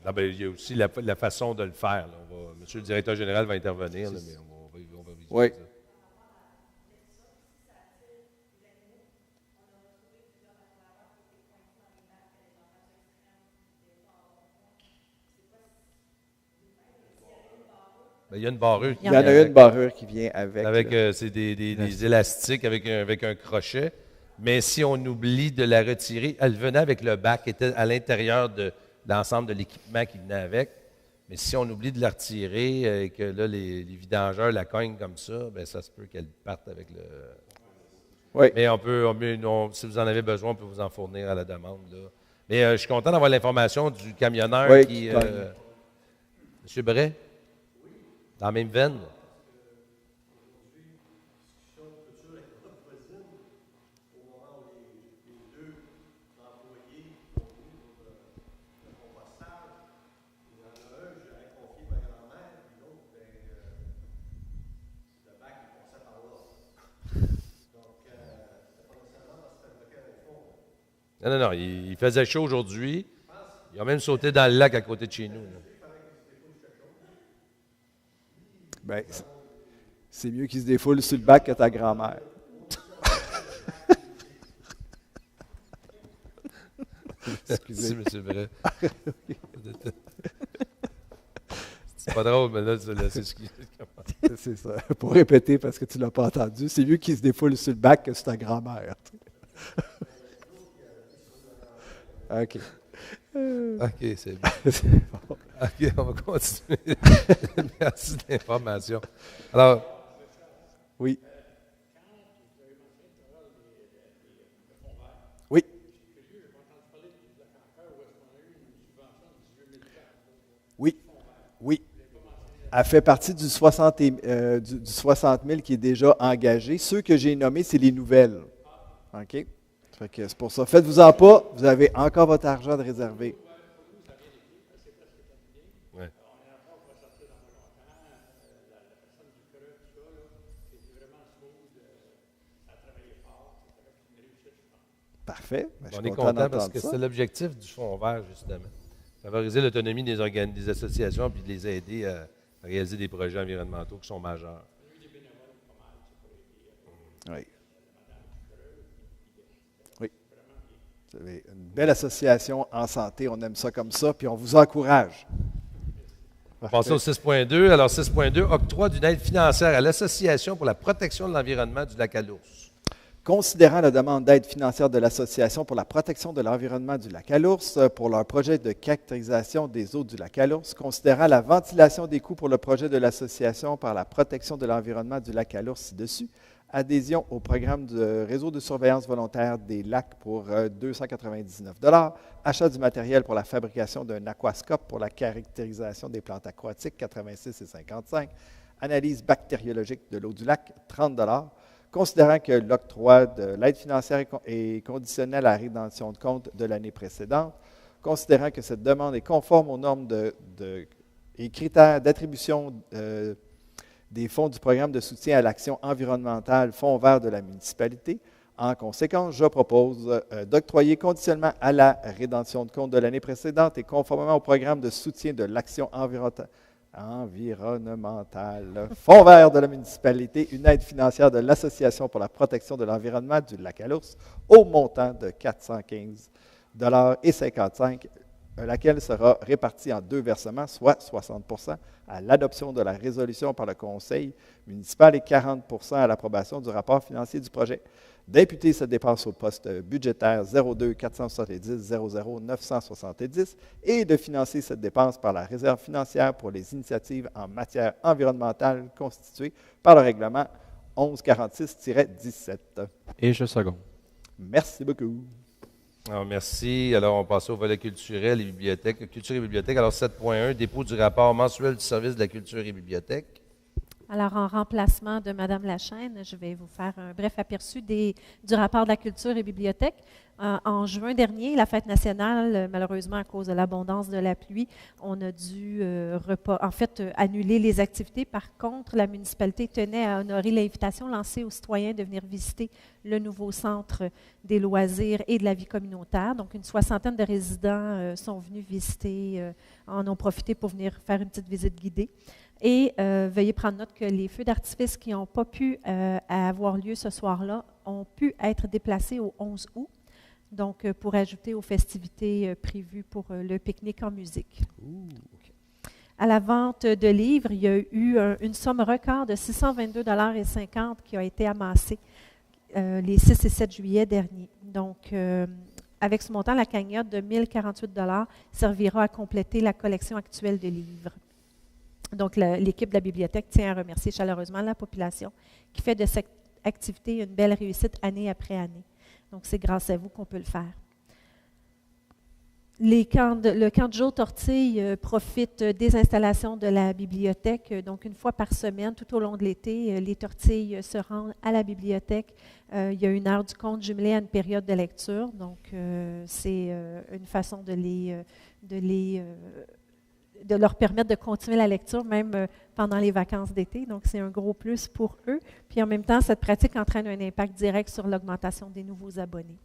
Ah ben, il y a aussi la façon de le faire. Là. Monsieur le directeur général va intervenir, là, mais on va visiter oui. ça. Ben, il y a une barrure. Il y en a une barrure qui vient avec. C'est des élastiques avec un crochet. Mais si on oublie de la retirer, elle venait avec le bac, était à l'intérieur de l'ensemble de l'équipement qui venait avec. Mais si on oublie de la retirer et que là, les vidangeurs la cognent comme ça, bien, ça se peut qu'elle parte avec le. Oui. Mais si vous en avez besoin, on peut vous en fournir à la demande. Là. Mais je suis content d'avoir l'information du camionneur oui, qui. Monsieur Bray? Dans la même veine? Non, il faisait chaud aujourd'hui. Il a même sauté dans le lac à côté de chez nous. Bien, c'est mieux qu'il se défoule sur le bac que ta grand-mère. Excusez, M. Bray. C'est pas drôle, mais là, c'est ce qui. C'est ça. Pour répéter, parce que tu ne l'as pas entendu, c'est mieux qu'il se défoule sur le bac que sur ta grand-mère. OK. OK, c'est bon. Bon. OK, on va continuer. Merci de l'information. Alors. Oui. Oui. Oui. Oui. Elle fait partie du 60 000 qui est déjà engagé. Ceux que j'ai nommés, c'est les nouvelles. OK? Fait que c'est pour ça. Faites-vous-en pas, vous avez encore votre argent de réservé. Ouais. Parfait. On est content parce que c'est l'objectif du Fonds vert, justement. Favoriser l'autonomie des associations puis de les aider à réaliser des projets environnementaux qui sont majeurs. Oui. Oui. Vous avez une belle association en santé. On aime ça comme ça, puis on vous encourage. On passe au 6.2. Alors, 6.2, octroi d'une aide financière à l'Association pour la protection de l'environnement du lac à l'Ours. Considérant la demande d'aide financière de l'Association pour la protection de l'environnement du lac à l'Ours pour leur projet de caractérisation des eaux du lac à l'Ours, considérant la ventilation des coûts pour le projet de l'Association par la protection de l'environnement du lac à l'Ours ci-dessus, Adhésion au programme du réseau de surveillance volontaire des lacs pour 299 Achat du matériel pour la fabrication d'un aquascope pour la caractérisation des plantes aquatiques, 86,55 Analyse bactériologique de l'eau du lac, 30 Considérant que l'octroi de l'aide financière est conditionnel à la rédemption de compte de l'année précédente, considérant que cette demande est conforme aux normes et critères d'attribution des fonds du programme de soutien à l'action environnementale Fonds vert de la municipalité. En conséquence, je propose d'octroyer conditionnellement à la rédemption de compte de l'année précédente et conformément au programme de soutien de l'action environnementale Fonds vert de la municipalité, une aide financière de l'Association pour la protection de l'environnement du lac à l'Ours au montant de 415,55 laquelle sera répartie en 2 versements, soit 60 à l'adoption de la résolution par le Conseil municipal et 40 à l'approbation du rapport financier du projet. D'imputer cette dépense au poste budgétaire 02 470 00 970 et de financer cette dépense par la réserve financière pour les initiatives en matière environnementale constituée par le règlement 1146-17. Et je seconde. Merci beaucoup. Alors, merci. Alors, on passe au volet culturel et bibliothèque. Culture et bibliothèque. Alors, 7.1, dépôt du rapport mensuel du service de la culture et bibliothèque. Alors, en remplacement de Mme Lachaine, je vais vous faire un bref aperçu du rapport de la culture et bibliothèque. En juin dernier, la fête nationale, malheureusement à cause de l'abondance de la pluie, on a dû annuler les activités. Par contre, la municipalité tenait à honorer l'invitation lancée aux citoyens de venir visiter le nouveau centre des loisirs et de la vie communautaire. Donc, une 60aine de résidents sont venus visiter, en ont profité pour venir faire une petite visite guidée. Et veuillez prendre note que les feux d'artifice qui n'ont pas pu avoir lieu ce soir-là ont pu être déplacés au 11 août, donc pour ajouter aux festivités prévues pour le pique-nique en musique. Okay. À la vente de livres, il y a eu une somme record de 622,50 $ qui a été amassée les 6 et 7 juillet dernier. Donc, avec ce montant, la cagnotte de 1 048 $ servira à compléter la collection actuelle de livres. Donc, l'équipe de la bibliothèque tient à remercier chaleureusement la population qui fait de cette activité une belle réussite année après année. Donc, c'est grâce à vous qu'on peut le faire. Le camp de jour Tortille profite des installations de la bibliothèque. Donc, une fois par semaine, tout au long de l'été, les tortilles se rendent à la bibliothèque. Il y a une heure du conte jumelée à une période de lecture. Donc, c'est une façon de leur permettre de continuer la lecture même pendant les vacances d'été. Donc, c'est un gros plus pour eux. Puis, en même temps, cette pratique entraîne un impact direct sur l'augmentation des nouveaux abonnés.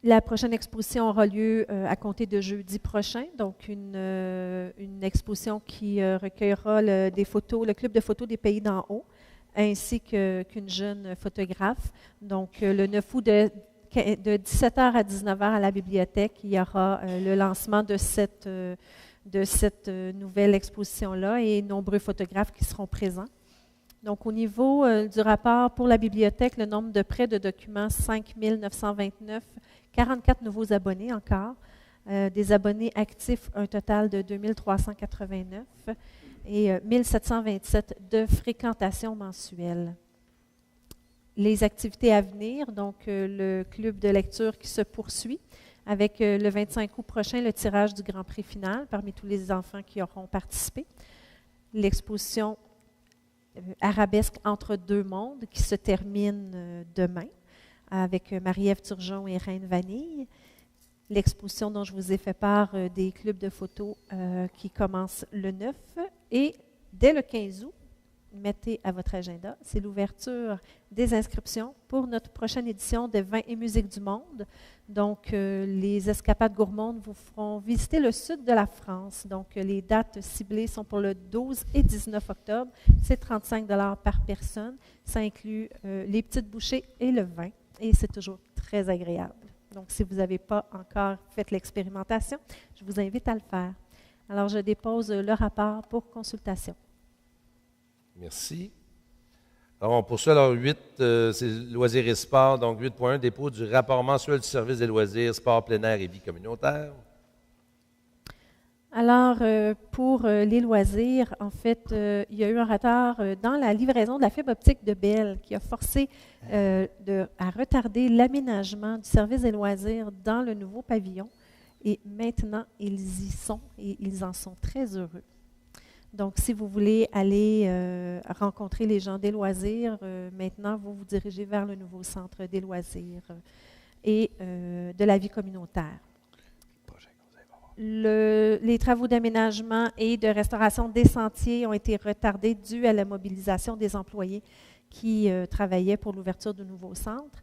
La prochaine exposition aura lieu à compter de jeudi prochain. Donc, une exposition qui recueillera le club de photos des pays d'en haut, ainsi qu'une jeune photographe. Donc, le 9 août de 17h à 19h à la bibliothèque, il y aura le lancement de cette nouvelle exposition-là et nombreux photographes qui seront présents. Donc, au niveau du rapport pour la bibliothèque, le nombre de prêts de documents, 5 929, 44 nouveaux abonnés encore, des abonnés actifs, un total de 2 389 et 1 727 de fréquentation mensuelle. Les activités à venir, donc le club de lecture qui se poursuit avec le 25 août prochain le tirage du Grand Prix final parmi tous les enfants qui auront participé. L'exposition Arabesque entre deux mondes qui se termine demain avec Marie-Ève Turgeon et Reine Vanille. L'exposition dont je vous ai fait part des clubs de photos qui commence le 9 et dès le 15 août, mettez à votre agenda, c'est l'ouverture des inscriptions pour notre prochaine édition de Vin et musique du monde. Donc, les escapades gourmandes vous feront visiter le sud de la France. Donc, les dates ciblées sont pour le 12 et 19 octobre. C'est 35 $ par personne. Ça inclut les petites bouchées et le vin. Et c'est toujours très agréable. Donc, si vous n'avez pas encore fait l'expérimentation, je vous invite à le faire. Alors, je dépose le rapport pour consultation. Merci. Alors, on poursuit. Alors, 8, c'est loisirs et sport. Donc, 8.1, dépôt du rapport mensuel du service des loisirs, sport plein air et vie communautaire. Alors, pour les loisirs, en fait, il y a eu un retard dans la livraison de la fibre optique de Bell qui a forcé à retarder l'aménagement du service des loisirs dans le nouveau pavillon. Et maintenant, ils y sont et ils en sont très heureux. Donc, si vous voulez aller rencontrer les gens des loisirs, maintenant, vous vous dirigez vers le nouveau centre des loisirs et de la vie communautaire. Les travaux d'aménagement et de restauration des sentiers ont été retardés dû à la mobilisation des employés qui travaillaient pour l'ouverture du nouveau centre.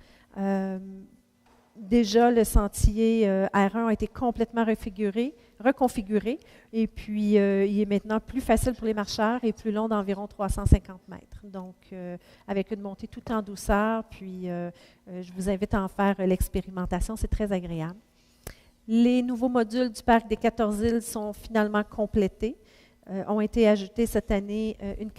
Déjà, le sentier R1 a été complètement reconfiguré et puis il est maintenant plus facile pour les marcheurs et plus long d'environ 350 mètres. Donc, avec une montée tout en douceur, puis je vous invite à en faire l'expérimentation, c'est très agréable. Les nouveaux modules du parc des 14 îles sont finalement complétés. Ont été ajoutés cette année une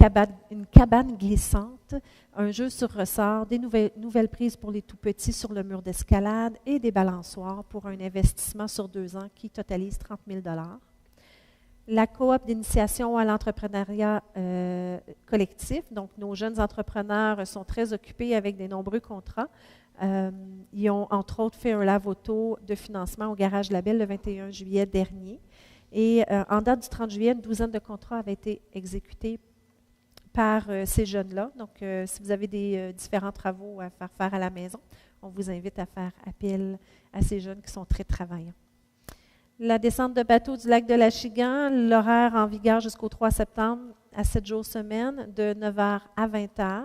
cabane glissante, un jeu sur ressort, des nouvelles prises pour les tout-petits sur le mur d'escalade et des balançoires pour un investissement sur 2 ans qui totalise 30 000 $. La coop d'initiation à l'entrepreneuriat collectif, donc nos jeunes entrepreneurs sont très occupés avec des nombreux contrats. Ils ont entre autres fait un lave-auto de financement au Garage Label le 21 juillet dernier. Et en date du 30 juillet, une douzaine de contrats avaient été exécutés par ces jeunes-là. Donc, si vous avez des différents travaux à faire à la maison, on vous invite à faire appel à ces jeunes qui sont très travaillants. La descente de bateau du lac de l'Achigan, l'horaire en vigueur jusqu'au 3 septembre à 7 jours semaine, de 9h à 20h.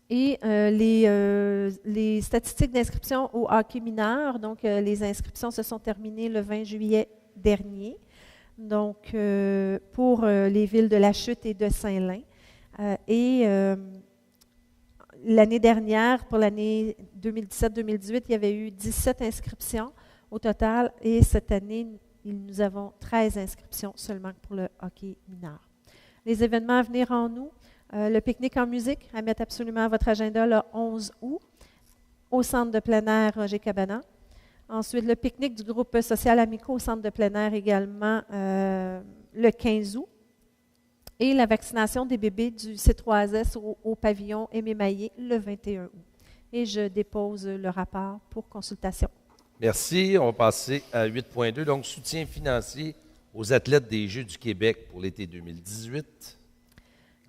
Et les statistiques d'inscription au hockey mineur, donc les inscriptions se sont terminées le 20 juillet dernier, donc pour les villes de La Chute et de Saint-Lin. L'année dernière, pour l'année 2017-2018, il y avait eu 17 inscriptions au total, et cette année, nous avons 13 inscriptions seulement pour le hockey mineur. Les événements à venir en août. Le pique-nique en musique, à mettre absolument à votre agenda le 11 août, au centre de plein air Roger Cabana. Ensuite, le pique-nique du groupe social Amico au centre de plein air également le 15 août. Et la vaccination des bébés du C3S au pavillon Aimé Maillé le 21 août. Et je dépose le rapport pour consultation. Merci. On va passer à 8.2, donc soutien financier aux athlètes des Jeux du Québec pour l'été 2018.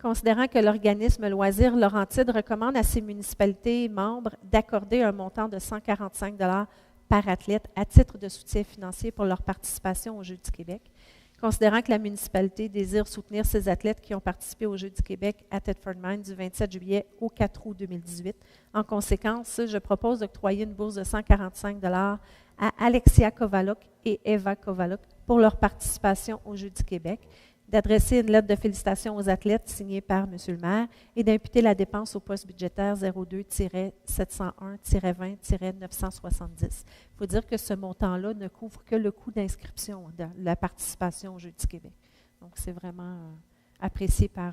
Considérant que l'organisme Loisirs Laurentides recommande à ses municipalités membres d'accorder un montant de 145 $ par athlète à titre de soutien financier pour leur participation aux Jeux du Québec. Considérant que la municipalité désire soutenir ces athlètes qui ont participé aux Jeux du Québec à Thetford Mines du 27 juillet au 4 août 2018, en conséquence, je propose d'octroyer une bourse de 145 $ à Alexia Kovaluk et Eva Kovaluk pour leur participation aux Jeux du Québec, d'adresser une lettre de félicitations aux athlètes signée par M. le maire et d'imputer la dépense au poste budgétaire 02-701-20-970. Il faut dire que ce montant-là ne couvre que le coût d'inscription de la participation aux Jeux du Québec. Donc, c'est vraiment apprécié par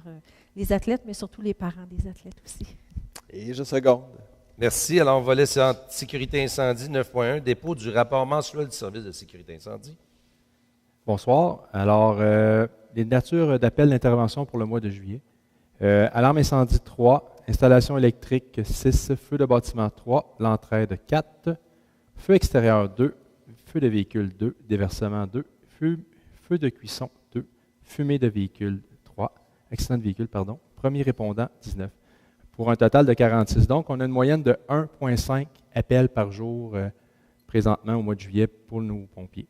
les athlètes, mais surtout les parents des athlètes aussi. Et je seconde. Merci. Alors, on va laisser en sécurité incendie 9.1, dépôt du rapport mensuel du service de sécurité incendie. Bonsoir. Alors, les natures d'appel d'intervention pour le mois de juillet. Alarme incendie 3, installation électrique 6, feu de bâtiment 3, l'entraide 4, feu extérieur 2, feu de véhicule 2, déversement 2, feu de cuisson 2, fumée de véhicule 3, accident de véhicule, pardon, premier répondant 19, pour un total de 46. Donc, on a une moyenne de 1,5 appels par jour présentement au mois de juillet pour nos pompiers.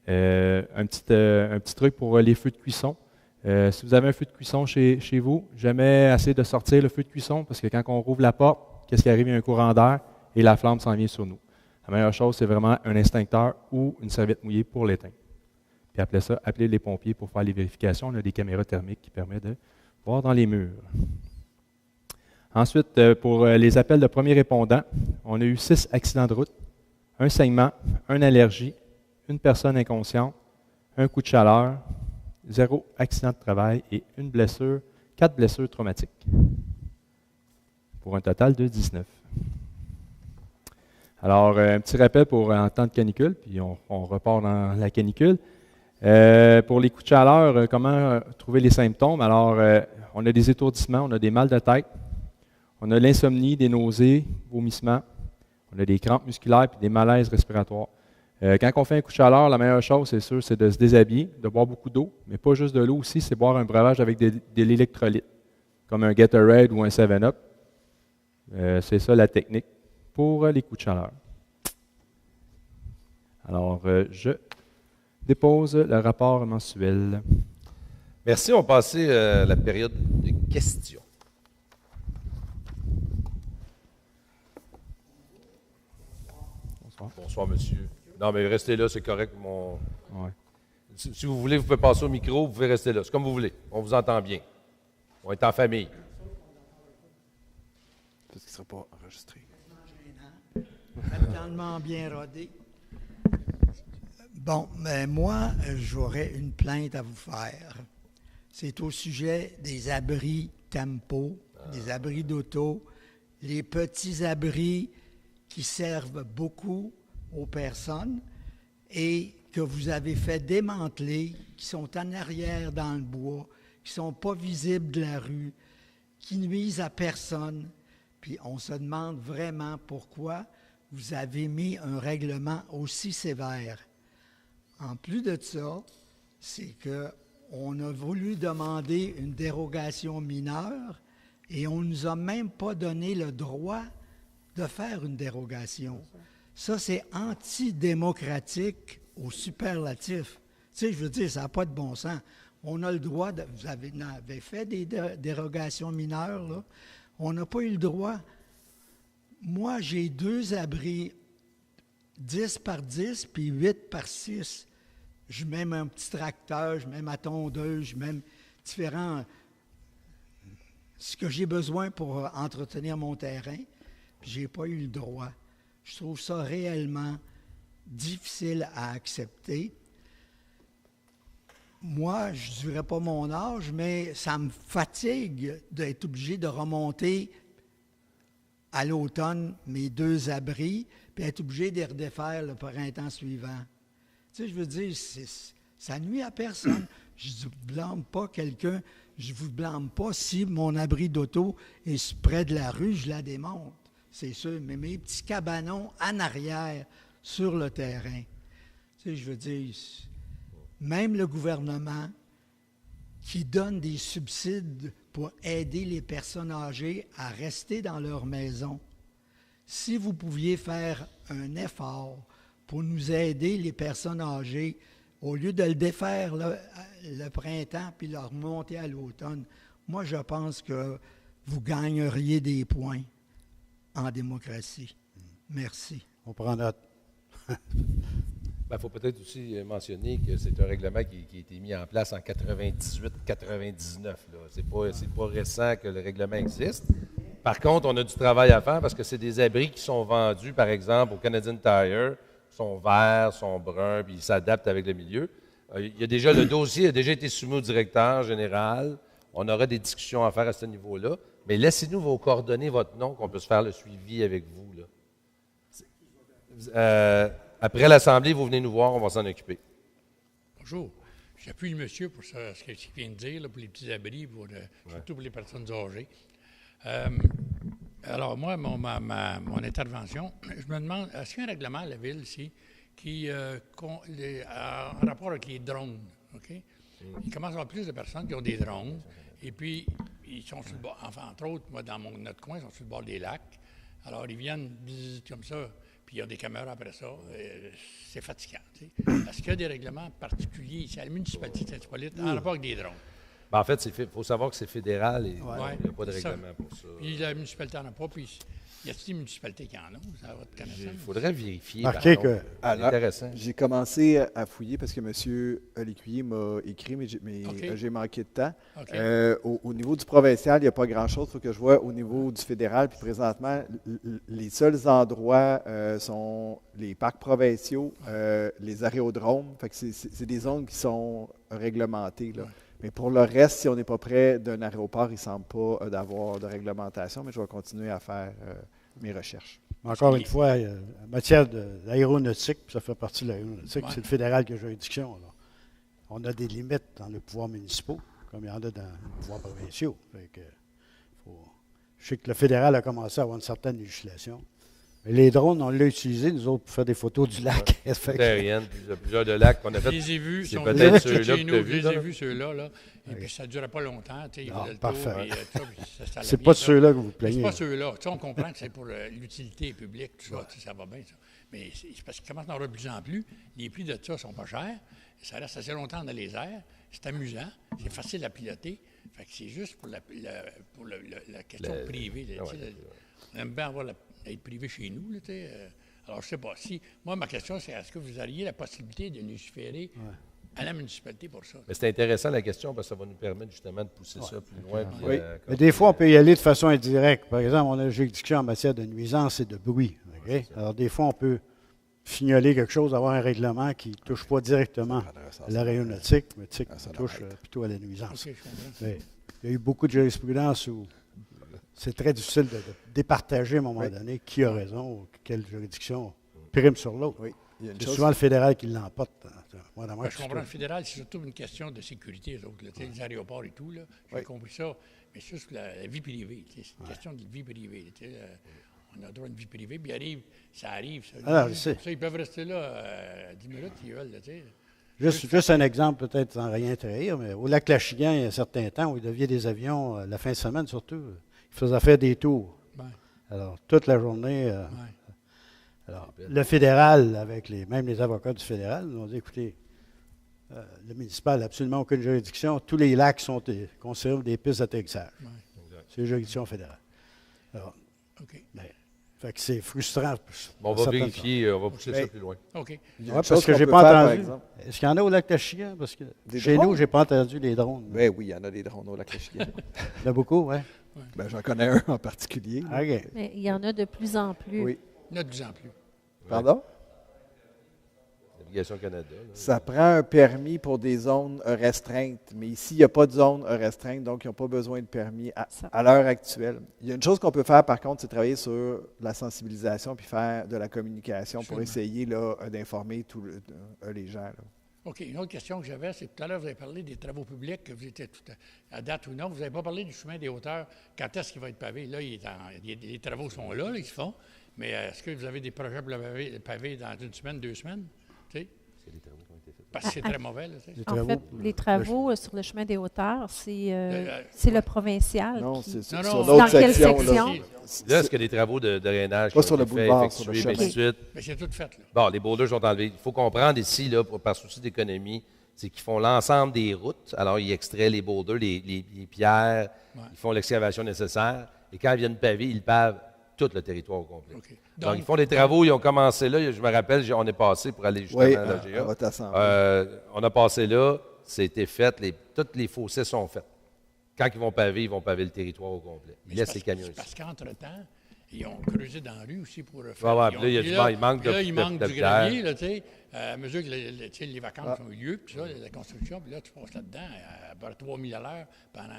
Un petit truc pour les feux de cuisson. Si vous avez un feu de cuisson chez vous, jamais assez de sortir le feu de cuisson parce que quand on rouvre la porte, qu'est-ce qui arrive? Il y a un courant d'air et la flamme s'en vient sur nous. La meilleure chose, c'est vraiment un extincteur ou une serviette mouillée pour l'éteindre. Puis après ça, appelez les pompiers pour faire les vérifications. On a des caméras thermiques qui permettent de voir dans les murs. Ensuite, pour les appels de premiers répondants, on a eu 6 accidents de route, un saignement, une allergie, une personne inconsciente, un coup de chaleur, 0 accident de travail et 4 blessures traumatiques, pour un total de 19. Alors, un petit rappel pour en temps de canicule, puis on repart dans la canicule. Pour les coups de chaleur, comment trouver les symptômes? Alors, on a des étourdissements, on a des mal de tête, on a l'insomnie, des nausées, vomissements, on a des crampes musculaires puis des malaises respiratoires. Quand on fait un coup de chaleur, la meilleure chose, c'est sûr, c'est de se déshabiller, de boire beaucoup d'eau, mais pas juste de l'eau aussi, c'est boire un breuvage avec de l'électrolyte, comme un Gatorade ou un 7-Up. C'est ça la technique pour les coups de chaleur. Alors, je dépose le rapport mensuel. Merci. On va passer à la période de questions. Bonsoir. Bonsoir, monsieur. Non, mais restez là, c'est correct. Ouais. Si vous voulez, vous pouvez passer au micro, vous pouvez rester là. C'est comme vous voulez. On vous entend bien. On est en famille. Parce qu'il ne sera pas enregistré. Tellement bien rodé. Bon, mais moi, j'aurais une plainte à vous faire. C'est au sujet des abris tempo, des abris d'auto, les petits abris qui servent beaucoup aux personnes et que vous avez fait démanteler, qui sont en arrière dans le bois, qui ne sont pas visibles de la rue, qui nuisent à personne. Puis on se demande vraiment pourquoi vous avez mis un règlement aussi sévère. En plus de ça, c'est qu'on a voulu demander une dérogation mineure et on ne nous a même pas donné le droit de faire une dérogation. Ça, c'est antidémocratique au superlatif. Tu sais, je veux dire, ça n'a pas de bon sens. On a le droit de... Vous avez fait des dérogations mineures, là. On n'a pas eu le droit. Moi, j'ai 2 abris, 10 par 10, puis 8 par 6. Je mets un petit tracteur, je mets ma tondeuse, je mets différents... ce que j'ai besoin pour entretenir mon terrain, puis je n'ai pas eu le droit. Je trouve ça réellement difficile à accepter. Moi, je ne dirais pas mon âge, mais ça me fatigue d'être obligé de remonter à l'automne mes 2 abris, puis être obligé de les redéfaire le printemps suivant. Tu sais, je veux dire, ça nuit à personne. Je ne blâme pas quelqu'un, je ne vous blâme pas si mon abri d'auto est près de la rue, je la démonte, c'est sûr, mais mes petits cabanons en arrière, sur le terrain. Tu sais, je veux dire, même le gouvernement qui donne des subsides pour aider les personnes âgées à rester dans leur maison, si vous pouviez faire un effort pour nous aider, les personnes âgées, au lieu de le défaire le printemps puis le remonter à l'automne, moi, je pense que vous gagneriez des points en démocratie. Merci. On prend note. Il faut peut-être aussi mentionner que c'est un règlement qui a été mis en place en 98-99. Ce n'est pas récent que le règlement existe. Par contre, on a du travail à faire parce que c'est des abris qui sont vendus, par exemple, au Canadian Tire, sont verts, sont bruns, puis ils s'adaptent avec le milieu. Le dossier a déjà été soumis au directeur général. On aura des discussions à faire à ce niveau-là. Mais laissez-nous vos coordonnées, votre nom, qu'on puisse faire le suivi avec vous. Là. Après l'Assemblée, vous venez nous voir, on va s'en occuper. Bonjour. J'appuie le monsieur pour ce qu'il vient de dire, là, pour les petits abris, surtout pour les personnes âgées. Alors, moi, mon intervention, je me demande, est-ce qu'il y a un règlement à la ville ici en rapport avec les drones? Okay? Il commence à y avoir plus de personnes qui ont des drones, et puis ils sont sur le bord, enfin, entre autres, moi, dans notre coin, ils sont sur le bord des lacs. Alors, ils viennent comme ça. Puis il y a des caméras après ça. C'est fatigant. Est-ce qu'il y a des règlements particuliers ici à la municipalité de Saint-Hippolyte en rapport avec des drones? En fait, il faut savoir que c'est fédéral et il n'y a pas de règlement pour ça. Puis la municipalité n'en a pas. Puis y a-t-il des municipalités qui en ont? Ça va votre connaissance? Il faudrait vérifier. Marquez que... C'est intéressant. J'ai commencé à fouiller parce que M. Lécuyer m'a écrit, mais j'ai manqué de temps. Okay. Au niveau du provincial, il n'y a pas grand-chose. Il faut que je vois au niveau du fédéral. Puis présentement, les seuls endroits sont les parcs provinciaux, les aérodromes. Fait que c'est des zones qui sont réglementées, là. Mais pour le reste, si on n'est pas près d'un aéroport, il ne semble pas d'avoir de réglementation, mais je vais continuer à faire mes recherches. Encore une fois, en matière d'aéronautique, ça fait partie de l'aéronautique, c'est le fédéral qui a juridiction. Alors. On a des limites dans les pouvoirs municipaux, comme il y en a dans les pouvoirs provinciaux. Je sais que le fédéral a commencé à avoir une certaine législation. Mais les drones, on l'a utilisé, nous autres, pour faire des photos du lac. Aérienne, plusieurs de lacs qu'on a fait. Je les ai vus, c'est sont peut-être chez ceux-là que nous, tu as je vus. les ai vus, ceux-là. Là. Et puis, ça ne durait pas longtemps. Ils faisaient le parfait. tour. Puis, ça C'est bien, pas de ça. ceux-là que vous Mais plaignez. c'est pas ceux-là. On comprend que c'est pour l'utilité publique, tout ça. Ça va bien, ça. Mais c'est parce qu'il commence à en avoir de plus en plus. Les prix de ça ne sont pas chers. Ça reste assez longtemps dans les airs. C'est amusant. C'est facile à piloter. Fait que c'est juste pour la question privée. On aime bien être privé chez nous. Là, alors, je ne sais pas. Moi, ma question, c'est est-ce que vous auriez la possibilité de légiférer à la municipalité pour ça? Mais c'est intéressant la question parce que ça va nous permettre justement de pousser ça plus loin. Puis, Oui. Mais des fois, on peut y aller de façon indirecte. Par exemple, on a une juridiction en matière de nuisance et de bruit. Okay? Alors, des fois, on peut signaler quelque chose, avoir un règlement qui ne touche pas directement à l'aéronautique, mais qui touche plutôt à la nuisance. Okay, je comprends. Mais il y a eu beaucoup de jurisprudence où c'est très difficile de départager à un moment donné qui a raison ou quelle juridiction prime sur l'autre. Oui. C'est souvent le fédéral qui l'emporte. Je comprends, le fédéral, c'est surtout une question de sécurité, les autres, les aéroports et tout. J'ai compris ça. Mais c'est juste la vie privée. C'est une question de vie privée. On a le droit à une vie privée, puis ça arrive. Je sais. Ça, ils peuvent rester là 10 minutes s'ils veulent. Juste un exemple, peut-être sans rien trahir, mais au lac Lachigan, il y a un certain temps où il deviait des avions, la fin de semaine surtout, ils faisaient faire des tours. Ouais. Alors, toute la journée. Alors, le fédéral, avec même les avocats du fédéral, nous ont dit écoutez, le municipal n'a absolument aucune juridiction. Tous les lacs sont considérés des pistes d'atterrissage. Ouais. C'est une juridiction fédérale. Alors, fait que c'est frustrant. On va vérifier, on va pousser ça plus loin. OK. Parce que je n'ai pas entendu. Est-ce qu'il y en a au lac Lachigan? Parce que chez nous, je n'ai pas entendu les drones. Oui, il y en a des drones au lac Lachigan. Il y en a beaucoup, oui. Ben, j'en connais un en particulier. OK. Mais il y en a de plus en plus. Oui. Il y en a de plus en plus. Pardon? Navigation Canada. Là. Ça prend un permis pour des zones restreintes. Mais ici, il n'y a pas de zone restreinte, donc ils n'ont pas besoin de permis à l'heure actuelle. Il y a une chose qu'on peut faire, par contre, c'est travailler sur la sensibilisation puis faire de la communication pour essayer d'informer tous les gens. Là. OK. Une autre question que j'avais, c'est tout à l'heure, vous avez parlé des travaux publics, que vous étiez à date ou non. Vous n'avez pas parlé du chemin des hauteurs. Quand est-ce qu'il va être pavé? Là, les travaux sont là, ils se font. Mais est-ce que vous avez des projets pour le pavé dans une semaine, 2 semaines? Tu sais? C'est des travaux qui ont été faits. Parce que c'est très mauvais. Là, En fait, les travaux sur le chemin des hauteurs, c'est le provincial. Non, qui... c'est Non, sur non, l'autre dans quelle section. section? Là, est-ce que les travaux de drainage Pas qui sur ont le été faits, boulevard, sur le effectués, mais chemin. ensuite, Mais c'est tout fait. Là. bon, les boulders sont enlevés. Il faut comprendre ici, là, par souci d'économie, c'est qu'ils font l'ensemble des routes. Alors, ils extraient les boulders, les pierres, ils font l'excavation nécessaire. Et quand ils viennent paver, ils pavent tout le territoire au complet. Okay. Donc, ils font des travaux, ils ont commencé là. Je me rappelle, on est passé pour aller justement à la GA. On a passé là, c'était fait, tous les fossés sont faits. Quand ils vont paver le territoire au complet. Ils laissent les camions ici. Parce qu'entre-temps, ils ont creusé dans la rue aussi pour faire. Là, il manque du gravier, là, tu sais. À mesure que les vacances ont eu lieu, puis ça, la construction, puis là, tu passes là-dedans à peu près 3000 à l'heure pendant.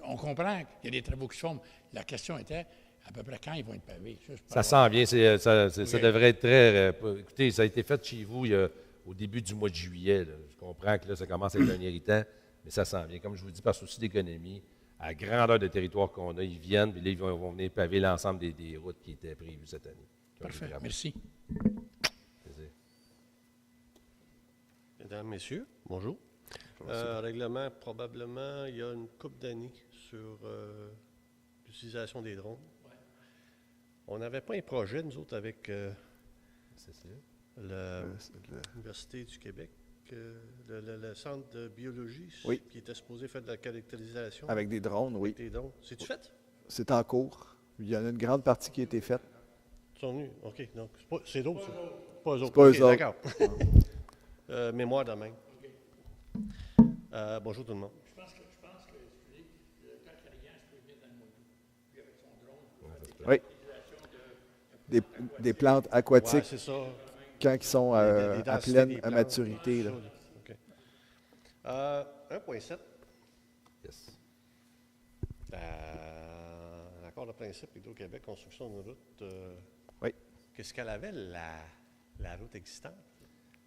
On comprend qu'il y a des travaux qui se font. La question était à peu près quand ils vont être pavés. Ça sent bien. Ça devrait être très. Écoutez, ça a été fait chez vous au début du mois de juillet. Là. Je comprends que là, ça commence à être un irritant, mais ça sent bien. Comme je vous dis, par souci d'économie, à la grandeur de territoire qu'on a, ils viennent, puis là, ils vont venir paver l'ensemble des routes qui étaient prévues cette année. Parfait. Merci. Mesdames, Messieurs, bonjour. Règlement, probablement, il y a une couple d'années sur l'utilisation des drones. Ouais. On n'avait pas un projet, nous autres, avec l'Université du Québec, le centre de biologie, qui était supposé faire de la caractérisation. Avec des drones, oui. C'est-tu fait? C'est en cours. Il y en a une grande partie qui a été faite. Ils sont venus? OK. Donc, c'est d'autres, ça? Pas eux autres. C'est pas eux autres. D'accord. Mémoire de même. Okay. Bonjour tout le monde. Je pense que le temps Carignan, je peux venir dans le mois d'août. Puis avec son drone, des plantes aquatiques. Ouais, c'est ça. Quand ils sont à pleine maturité. Là. Okay. 1.7. Yes. D'accord par le principe, Hydro-Québec, construction d'une route, Oui. qu'est-ce qu'elle avait, la route existante?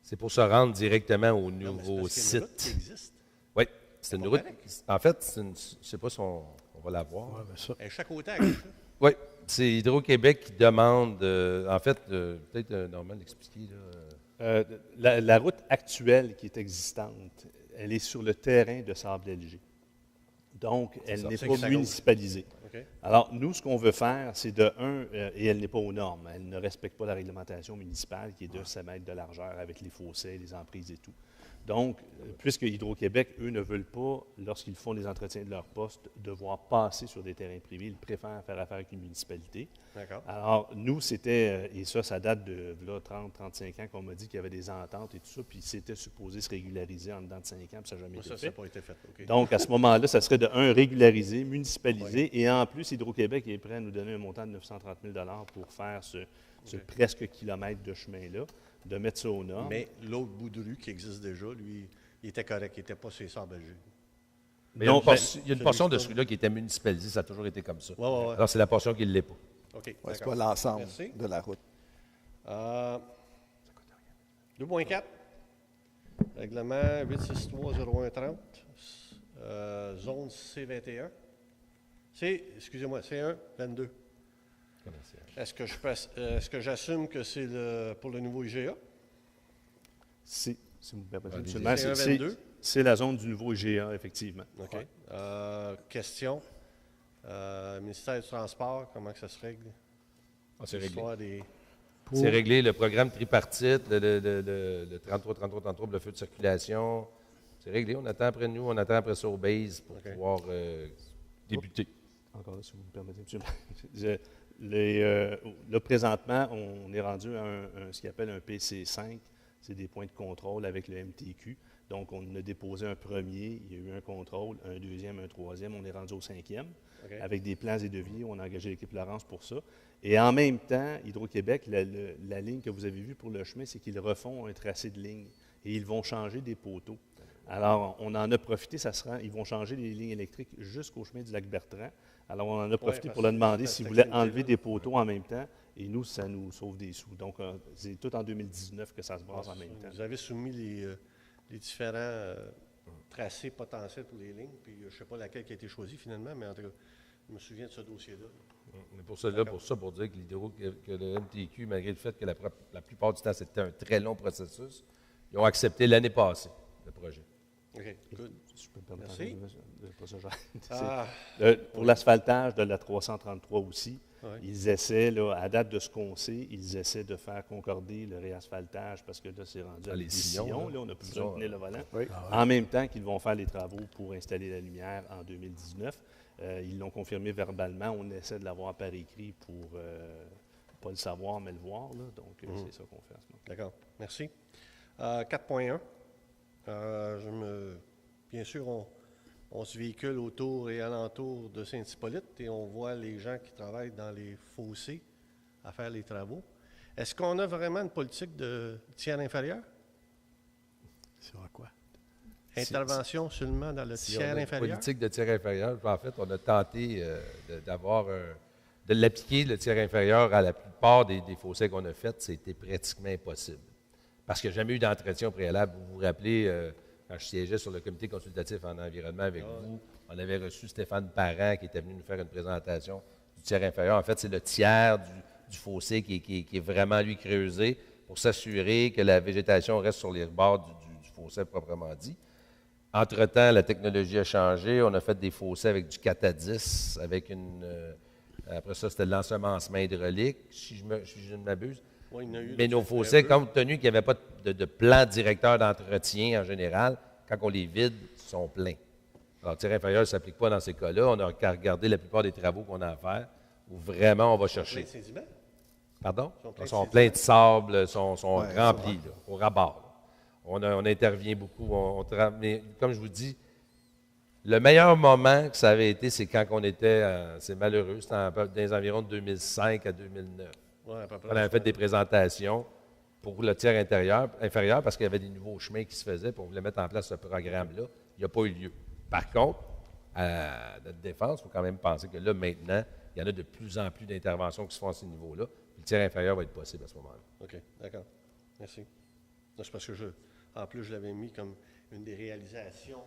C'est pour se rendre directement au Non, mais c'est nouveau parce qu'il y a une route qui site. existe. Oui, c'est une pas route. pareil. En fait, je ne sais pas si on va la voir. Ouais, ben ça. Et chaque côté à gauche. là. Oui, c'est Hydro-Québec qui demande, en fait, peut-être Normand l'expliquer. La route actuelle qui est existante, elle est sur le terrain de Sable-Léger. Donc, elle ça. n'est C'est pas que ça municipalisée. OK. Alors, nous, ce qu'on veut faire, c'est de et elle n'est pas aux normes. Elle ne respecte pas la réglementation municipale qui est de 7 mètres de largeur avec les fossés, les emprises et tout. Donc, puisque Hydro-Québec, eux, ne veulent pas, lorsqu'ils font les entretiens de leur poste, devoir passer sur des terrains privés, ils préfèrent faire affaire avec une municipalité. D'accord. Alors, nous, c'était, et ça date de là, 30, 35 ans qu'on m'a dit qu'il y avait des ententes et tout ça, puis c'était supposé se régulariser en dedans de 5 ans, puis ça n'a jamais Moi, été ça n'a fait. pas été fait. OK. Donc, à ce moment-là, ça serait de régularisé, municipalisé, et en plus, Hydro-Québec est prêt à nous donner un montant de 930 000 pour faire ce presque kilomètre de chemin-là, de mettre ça aux normes. Mais l'autre bout de rue qui existe déjà, lui, il était correct. Il n'était pas sur les Sables-Léger. Mais il y a Non, une portion- il y a une celui portion qui de tourne. celui-là qui était municipalisé, ça a toujours été comme ça. Oui, oui, oui. Alors, c'est la portion qui ne l'est pas. OK. Ouais, c'est d'accord. pas l'ensemble Merci. de la route. 2.4. Règlement 863-0130. Zone C21. Excusez-moi, C1, 22. Est-ce que j'assume que c'est pour le nouveau IGA? Si vous me permettez, Allez-y. absolument, C'est un c'est- 22. c'est la zone du nouveau IGA, effectivement. OK. Question. Ministère du Transport, comment que ça se règle? C'est réglé. L'histoire des... C'est réglé. Le programme tripartite, le 33-33-33, le feu de circulation, c'est réglé. On attend après nous, on attend après ça au base pour OK. pouvoir débuter. Encore là, si vous me permettez, monsieur. Là, présentement, on est rendu à ce qu'on appelle un PC5. C'est des points de contrôle avec le MTQ. Donc, on a déposé un premier, il y a eu un contrôle, un deuxième, un troisième, on est rendu au 5e. OK. Avec des plans et devis, on a engagé l'équipe Laurence pour ça. Et en même temps, Hydro-Québec, la ligne que vous avez vue pour le chemin, c'est qu'ils refont un tracé de ligne et ils vont changer des poteaux. Alors, on en a profité, ils vont changer les lignes électriques jusqu'au chemin du lac Bertrand. Alors, on en a profité parce pour leur que demander cette s'ils voulaient activité-là, enlever des poteaux en même temps. Et nous, ça nous sauve des sous. Donc, c'est tout en 2019 que ça se brasse en même temps. Vous avez soumis les différents tracés potentiels pour les lignes, puis je ne sais pas laquelle qui a été choisie finalement, mais en tout cas, je me souviens de ce dossier-là. Mais pour ça, pour dire que le MTQ, malgré le fait que la plupart du temps, c'était un très long processus, ils ont accepté l'année passée le projet. OK, good. Si je peux me permettre, Merci. pas ça, Ah, pour l'asphaltage de la 333 aussi, Ouais. ils essaient, là, à date de ce qu'on sait, ils essaient de faire concorder le réasphaltage parce que là, c'est rendu à les des sillons, sillons, là. là, on n'a plus C'est besoin de ça, tenir le volant. Oui. En même temps qu'ils vont faire les travaux pour installer la lumière en 2019. Ils l'ont confirmé verbalement. On essaie de l'avoir par écrit pour pas le savoir, mais le voir. Là. Donc, c'est ça qu'on fait en ce moment. d'accord. Merci. 4.1. Bien sûr, on se véhicule autour et alentour de Saint-Hippolyte et on voit les gens qui travaillent dans les fossés à faire les travaux. Est-ce qu'on a vraiment une politique de tiers inférieur? Sur quoi? Intervention seulement dans le Si tiers on a une inférieur? politique de tiers inférieur, en fait, on a tenté de l'appliquer, le tiers inférieur, à la plupart des fossés qu'on a faits. C'était pratiquement impossible. Parce qu'il n'y a jamais eu d'entretien au préalable. Vous vous rappelez, quand je siégeais sur le comité consultatif en environnement avec vous, on avait reçu Stéphane Parent qui était venu nous faire une présentation du tiers inférieur. En fait, c'est le tiers du fossé qui est vraiment, lui, creusé pour s'assurer que la végétation reste sur les bords du fossé proprement dit. Entre-temps, la technologie a changé. On a fait des fossés avec du 4 à 10, avec après ça, c'était de l'ensemencement hydraulique, si je ne m'abuse. Oui, il y en a eu Mais de nos ça, fossés, un peu. compte tenu qu'il n'y avait pas de plan directeur d'entretien en général, quand on les vide, ils sont pleins. Alors, le tiers inférieur ne s'applique pas dans ces cas-là. On n'a qu'à regarder la plupart des travaux qu'on a à faire, où vraiment on va Plein chercher. de sédiments? Pardon? Ils sont pleins de Ils sont sédiments. pleins de sable, ils sont Ouais, remplis, ça là, au rabat. Là. On intervient beaucoup. Mais comme je vous dis, le meilleur moment que ça avait été, c'est quand on était, c'est malheureux, c'était dans les environs de 2005 à 2009. Ouais, à peu près. On avait fait des présentations pour le tiers inférieur parce qu'il y avait des nouveaux chemins qui se faisaient, puis on voulait mettre en place ce programme-là. Il n'y a pas eu lieu. Par contre, à notre défense, il faut quand même penser que là, maintenant, il y en a de plus en plus d'interventions qui se font à ce niveau-là. Le tiers inférieur va être possible à ce moment-là. OK, d'accord. Merci. Non, c'est parce que en plus, je l'avais mis comme une des réalisations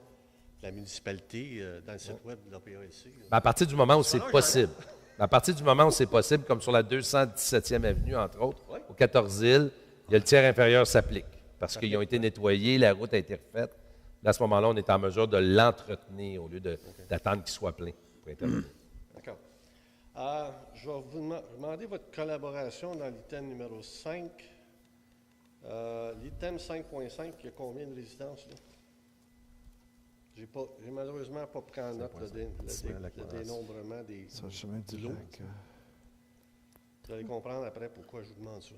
de la municipalité dans le site web de l'APALC. À partir du moment où c'est possible. À partir du moment où c'est possible, comme sur la 217e avenue, entre autres, aux 14 îles, il y a le tiers inférieur s'applique parce qu'ils ont été nettoyés, la route a été refaite. Là, à ce moment-là, on est en mesure de l'entretenir au lieu d'attendre qu'il soit plein pour intervenir. D'accord. Je vais vous demander votre collaboration dans l'item numéro 5. L'item 5.5, il y a combien de résidences, là? J'ai malheureusement pas pris en note le dénombrement des lots. Vous allez comprendre après pourquoi je vous demande ça.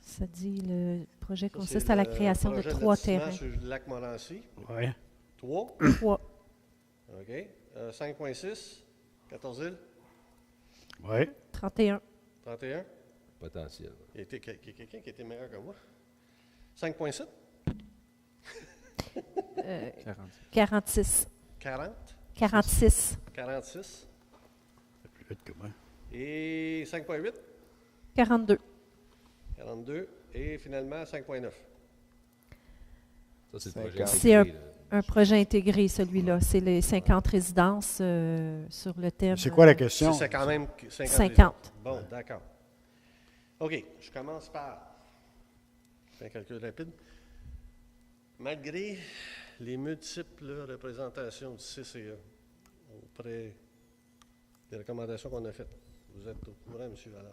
Ça dit le projet consiste à la création de 3 terrains. Sur le lac Morancy. Oui. 3. 3. OK. 5.6, 14 îles. Oui. 31. 31. Potentiel. Il y a quelqu'un qui était meilleur que moi. 5.7. 46. 40. 46. 46. C'est plus vite que moi. Et 5.8. 42. 42. Et finalement, 5.9. Ça, c'est le projet C'est intégré, un projet intégré, celui-là. C'est les 50 résidences sur le thème. C'est quoi la question? C'est quand même 50. 50. Bon, d'accord. OK, je commence par un calcul rapide. Malgré les multiples représentations du CCE auprès des recommandations qu'on a faites, vous êtes au courant, M. Valard,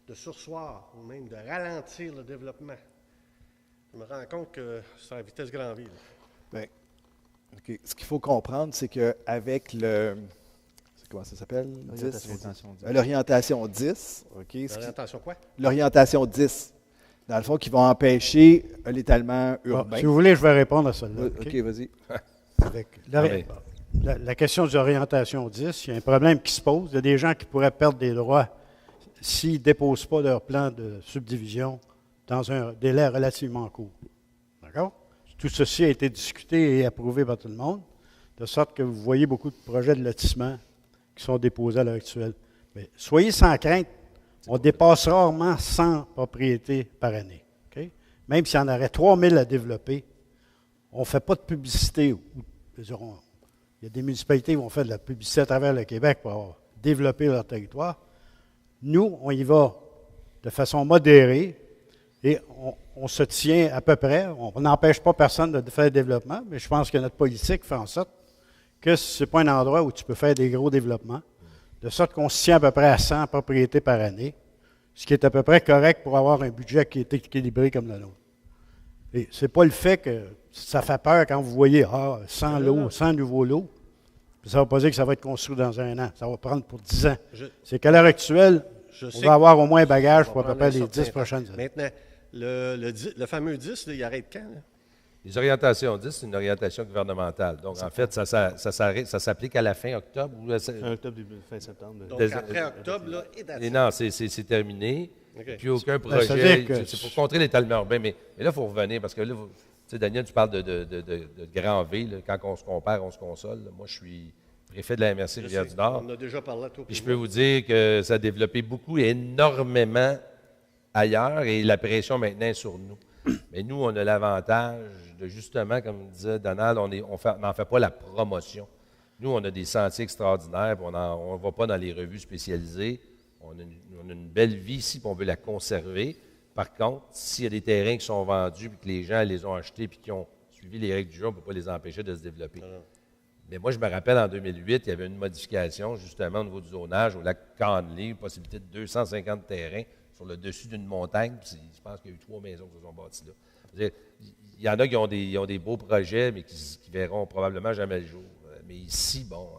de surseoir ou même de ralentir le développement, je me rends compte que c'est à la vitesse grand V. Bien, OK. Ce qu'il faut comprendre, c'est qu'avec le. Comment ça s'appelle? L'orientation 10. OK. L'orientation quoi? L'orientation 10. Dans le fond, qui va empêcher l'étalement urbain. Si vous voulez, je vais répondre à celle-là. OK, vas-y. La question des orientations 10, il y a un problème qui se pose. Il y a des gens qui pourraient perdre des droits s'ils ne déposent pas leur plan de subdivision dans un délai relativement court. D'accord? Tout ceci a été discuté et approuvé par tout le monde, de sorte que vous voyez beaucoup de projets de lotissement qui sont déposés à l'heure actuelle. Mais soyez sans crainte, on dépasse rarement 100 propriétés par année. Okay? Même s'il y en aurait 3000 à développer, on ne fait pas de publicité. Il y a des municipalités qui vont faire de la publicité à travers le Québec pour développer leur territoire. Nous, on y va de façon modérée et on se tient à peu près. On n'empêche pas personne de faire le développement, mais je pense que notre politique fait en sorte que ce n'est pas un endroit où tu peux faire des gros développements, de sorte qu'on se tient à peu près à 100 propriétés par année, ce qui est à peu près correct pour avoir un budget qui est équilibré comme le nôtre. Et ce n'est pas le fait que ça fait peur quand vous voyez 100 lots, 100 nouveaux lots. Ça ne va pas dire que ça va être construit dans un an. Ça va prendre pour 10 ans. C'est qu'à l'heure actuelle, on va avoir au moins un bagage pour à peu près les 10 prochaines années. Maintenant, le fameux 10, là, il arrête quand? Là? Les orientations 10, c'est une orientation gouvernementale. Donc, en fait, ça s'applique à la fin octobre. Fin octobre, fin septembre. Donc, après octobre, là, et non, c'est terminé. Okay. Puis aucun projet. C'est pour contrer l'étalement urbain. Mais là, il faut revenir parce que là, tu sais, Daniel, tu parles de grand V. Là, quand on se compare, on se console. Là. Moi, je suis préfet de la MRC Rivière-du-Nord. On a déjà parlé à toi. Puis je peux vous dire que ça a développé beaucoup et énormément ailleurs et la pression maintenant est sur nous. Mais nous, on a l'avantage de justement, comme disait Donald, on n'en fait pas la promotion. Nous, on a des sentiers extraordinaires, on ne va pas dans les revues spécialisées. On a une belle vie ici, puis on veut la conserver. Par contre, s'il y a des terrains qui sont vendus, puis que les gens les ont achetés, puis qui ont suivi les règles du jeu, on ne peut pas les empêcher de se développer. Non. Mais moi, je me rappelle, en 2008, il y avait une modification, justement, au niveau du zonage, au lac Conley, possibilité de 250 terrains sur le dessus d'une montagne. Puis je pense qu'il y a eu 3 maisons qui se sont bâties là. Il y en a qui ont des beaux projets, mais qui verront probablement jamais le jour. Mais ici, bon,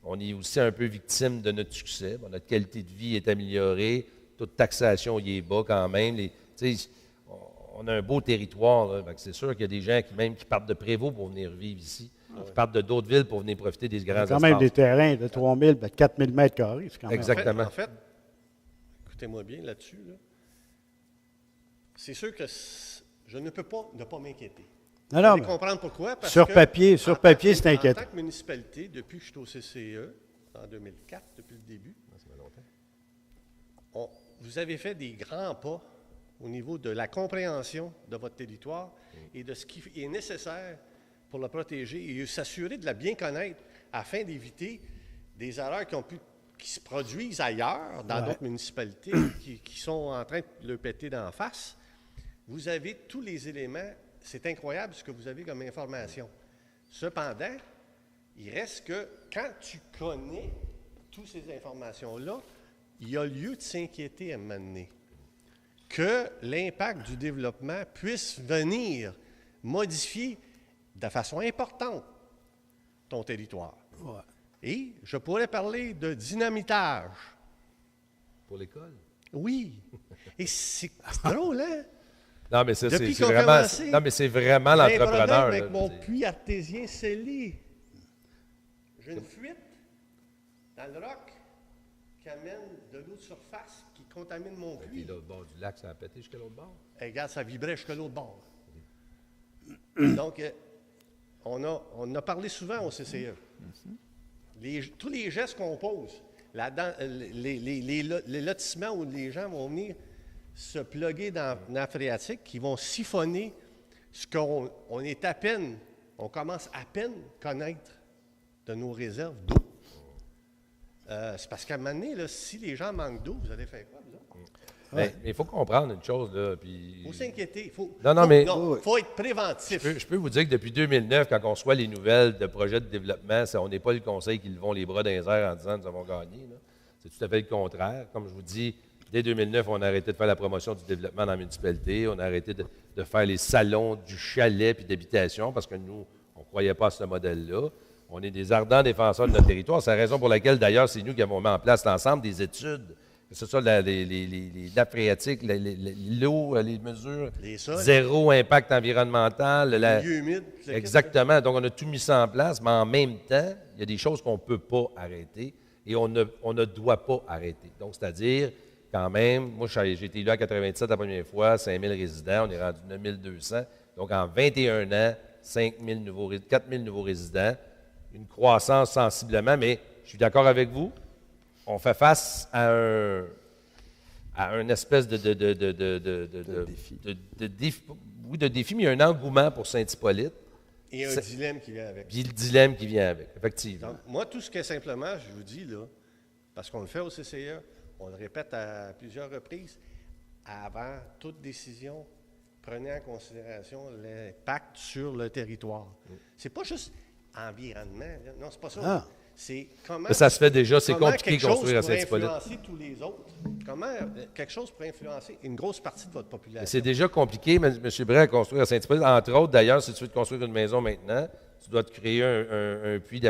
on est aussi un peu victime de notre succès. Bon, notre qualité de vie est améliorée. Toute taxation y est bas quand même. On a un beau territoire. C'est sûr qu'il y a des gens qui partent de Prévost pour venir vivre ici. Qui partent de d'autres villes pour venir profiter des grands espaces. Il y a quand même des terrains de 3 000, de 4 000 mètres carrés. Exactement. En fait, écoutez-moi bien là-dessus. Là. C'est sûr que je ne peux pas ne pas m'inquiéter. Non, Vous non, allez mais comprendre pourquoi. Parce sur que papier, en c'est inquiétant. En tant que municipalité, depuis que je suis au CCE, en 2004, depuis le début, vous avez fait des grands pas au niveau de la compréhension de votre territoire et de ce qui est nécessaire pour le protéger et s'assurer de la bien connaître afin d'éviter des erreurs qui se produisent ailleurs, dans d'autres municipalités, qui sont en train de le péter d'en face. Vous avez tous les éléments. C'est incroyable ce que vous avez comme information. Cependant, il reste que quand tu connais toutes ces informations-là, il y a lieu de s'inquiéter à un moment donné que l'impact du développement puisse venir modifier de façon importante ton territoire. Ouais. Et je pourrais parler de dynamitage. Pour l'école? Oui. Et c'est drôle, hein? Non, mais ça, c'est Depuis qu'on a vraiment, commencé, non, mais c'est vraiment j'ai un problème l'entrepreneur. avec là, mon c'est- puits artésien scellé. J'ai une fuite dans le roc qui amène de l'eau de surface qui contamine mon Puis puits. là, le bord du lac, ça a pété jusqu'à l'autre bord. Et regarde, ça vibrait jusqu'à l'autre bord. Donc, on a parlé souvent au CCE. Tous les gestes qu'on pose, les lotissements où les gens vont venir se plugger dans la nappe phréatique, qui vont siphonner ce qu'on est à peine, on commence à peine connaître de nos réserves d'eau. C'est parce qu'à un moment donné, là, si les gens manquent d'eau, vous allez faire quoi, vous autres? Mais il faut comprendre une chose, là. Puis... Il faut s'inquiéter. Non, faut être préventif. Je peux vous dire que depuis 2009, quand on reçoit les nouvelles de projets de développement, on n'est pas le conseil qui levons les bras dans les airs en disant nous avons gagné. là. C'est tout à fait le contraire. Comme je vous dis, dès 2009, on a arrêté de faire la promotion du développement dans la municipalité. On a arrêté de faire les salons du chalet puis d'habitation parce que nous, on ne croyait pas à ce modèle-là. On est des ardents défenseurs de notre territoire. C'est la raison pour laquelle, d'ailleurs, c'est nous qui avons mis en place l'ensemble des études, que ce soit les nappes phréatiques, l'eau, les mesures, Les sols. zéro impact environnemental. Les lieux humides. Exactement. Donc, on a tout mis ça en place, mais en même temps, il y a des choses qu'on ne peut pas arrêter et on ne doit pas arrêter. Donc, c'est-à-dire, quand même, moi, j'ai été élu en 97 la première fois, 5 000 résidents, on est rendu 9 200. Donc, en 21 ans, 4 000 nouveaux résidents, une croissance sensiblement, mais je suis d'accord avec vous, on fait face à une espèce de défi. Oui, de défi, mais il y a un engouement pour Saint-Hippolyte. Et un dilemme qui vient avec. Puis le dilemme qui vient avec, effectivement. Donc, moi, tout ce que simplement, je vous dis, là, parce qu'on le fait au CCE, on le répète à plusieurs reprises, avant toute décision, prenez en considération l'impact sur le territoire. C'est pas juste environnement, là. Non, c'est pas ça. Ah. C'est comment. Mais ça se fait déjà, c'est comment compliqué de quelque construire à chose pourrait Saint-Hippolyte. influencer tous les autres. Comment quelque chose pourrait influencer une grosse partie de votre population. Mais c'est déjà compliqué, M. Bray, à construire à Saint-Hippolyte. Entre autres, d'ailleurs, si tu veux te construire une maison maintenant, tu dois te créer un puits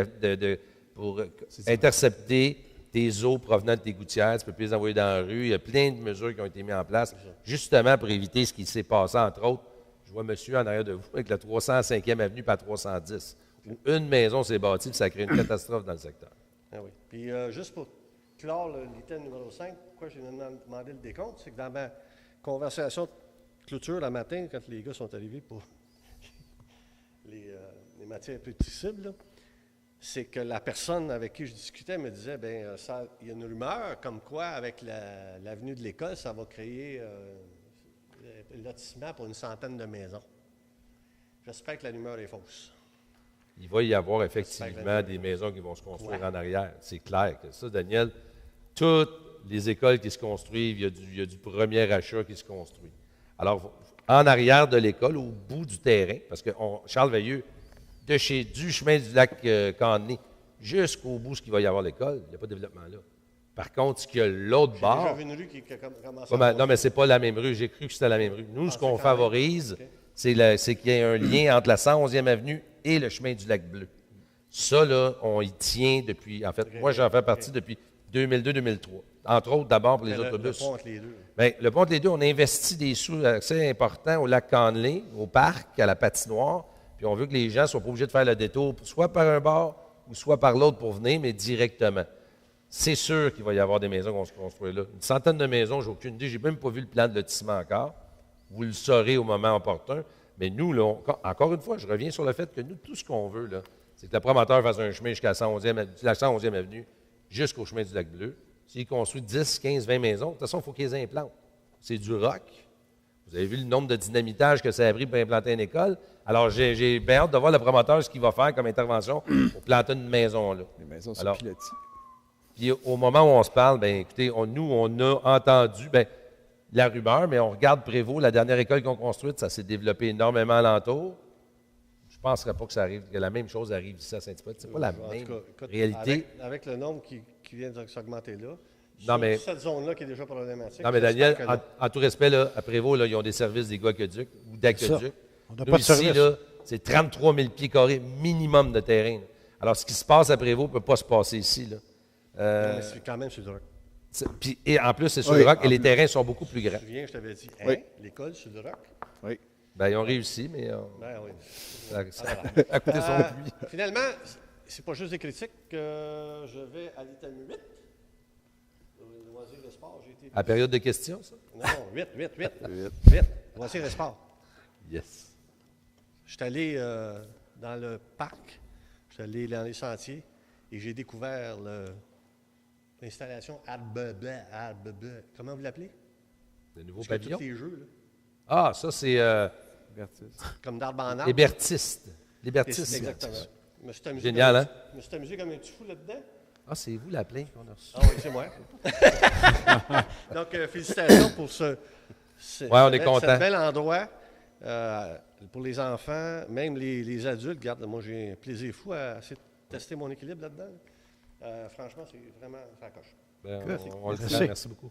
pour intercepter tes eaux provenant de tes gouttières. Tu ne peux plus les envoyer dans la rue. Il y a plein de mesures qui ont été mises en place, justement pour éviter ce qui s'est passé, entre autres. Je vois monsieur en arrière de vous avec la 305e avenue par 310, où une maison s'est bâtie et ça a créé une catastrophe dans le secteur. Ah oui. Puis juste pour clore l'item numéro 5, pourquoi j'ai demandé le décompte, c'est que dans ma conversation de clôture le matin, quand les gars sont arrivés pour les matières pétricibles, là, c'est que la personne avec qui je discutais me disait, bien, il y a une rumeur comme quoi, avec l'avenue de l'école, ça va créer un lotissement pour une centaine de maisons. J'espère que la rumeur est fausse. Il va y avoir effectivement des maisons qui vont se construire en arrière. C'est clair que ça, Daniel, toutes les écoles qui se construisent, il y a du premier achat qui se construit. Alors, en arrière de l'école, au bout du terrain, parce que Charles Veilleux, du chemin du lac Canné jusqu'au bout, ce qu'il va y avoir l'école, il n'y a pas de développement là. Par contre, ce qu'il y a l'autre bord. J'ai déjà vu une rue qui commence Non, mais ce n'est pas la même rue. J'ai cru que c'était la même rue. Nous, ce qu'on favorise, c'est qu'il y ait un lien entre la 111e avenue et le chemin du lac Bleu. Ça, là, on y tient depuis. En fait, moi, j'en fais partie depuis 2002-2003. Entre autres, d'abord pour les autobus. Le pont entre les deux. Bien, le pont entre les deux, on investit des sous assez importants au lac Conley, au parc, à la patinoire. Puis on veut que les gens ne soient pas obligés de faire le détour, soit par un bord ou soit par l'autre pour venir, mais directement. C'est sûr qu'il va y avoir des maisons qui vont se construire là. Une centaine de maisons, j'ai aucune idée. Je n'ai même pas vu le plan de lotissement encore. Vous le saurez au moment opportun. Mais nous, là, encore une fois, je reviens sur le fait que nous, tout ce qu'on veut, là, c'est que le promoteur fasse un chemin jusqu'à la 111e avenue, jusqu'au chemin du Lac-Bleu. S'il construit 10, 15, 20 maisons, de toute façon, il faut qu'ils les implantent. C'est du roc. Vous avez vu le nombre de dynamitage que ça a pris pour implanter une école. Alors, j'ai bien hâte de voir le promoteur ce qu'il va faire comme intervention pour planter une maison là. Les maisons sont pilotis. Puis au moment où on se parle, bien, écoutez, nous, on a entendu la rumeur, mais on regarde Prévost, la dernière école qu'ils ont construite, ça s'est développé énormément alentour. Je ne penserais pas que ça arrive, que la même chose arrive ici à Saint-Hippolyte. Ce n'est pas la même réalité. Avec le nombre qui vient de s'augmenter là, cette zone-là qui est déjà problématique. Non, mais Daniel, en tout respect, là, à Prévost, là, ils ont des services d'Égoaqueduc ou d'Aqueduc. On n'a Nous, pas de ici, service. là, c'est 33 000 pieds carrés minimum de terrain. Là. Alors, ce qui se passe à Prévost ne peut pas se passer ici. Là. Non, mais c'est quand même sur le roc. Et en plus, c'est sur le roc et les terrains sont beaucoup plus grands. Tu te souviens, je t'avais dit, l'école sur le roc? Oui. Bien, ils ont réussi, mais Oui. ça a coûté son puits. Finalement, c'est pas juste des critiques. Je vais à l'item 8. Le loisir de sport, j'ai été... À la période de questions, ça? Non, 8. Loisir de sport. Yes. Je suis allé dans le parc, je suis allé dans les sentiers et j'ai découvert l'installation comment vous l'appelez? Le nouveau Parce que pavillon? tous les jeux, là. Ah, ça, c'est Comme d'arbre en arbre. les Bertistes. Les Bertistes. Exactement. Je me suis amusé Génial, hein? Je me suis amusé comme un petit fou là-dedans. Ah, c'est vous la plainte qu'on a reçue. Ah oui, c'est moi. Donc, félicitations pour on est content. ce bel endroit pour les enfants, même les adultes. Regarde, moi, j'ai un plaisir fou à essayer de tester mon équilibre là-dedans. Franchement, c'est vraiment ça coche. On le fait. Merci beaucoup.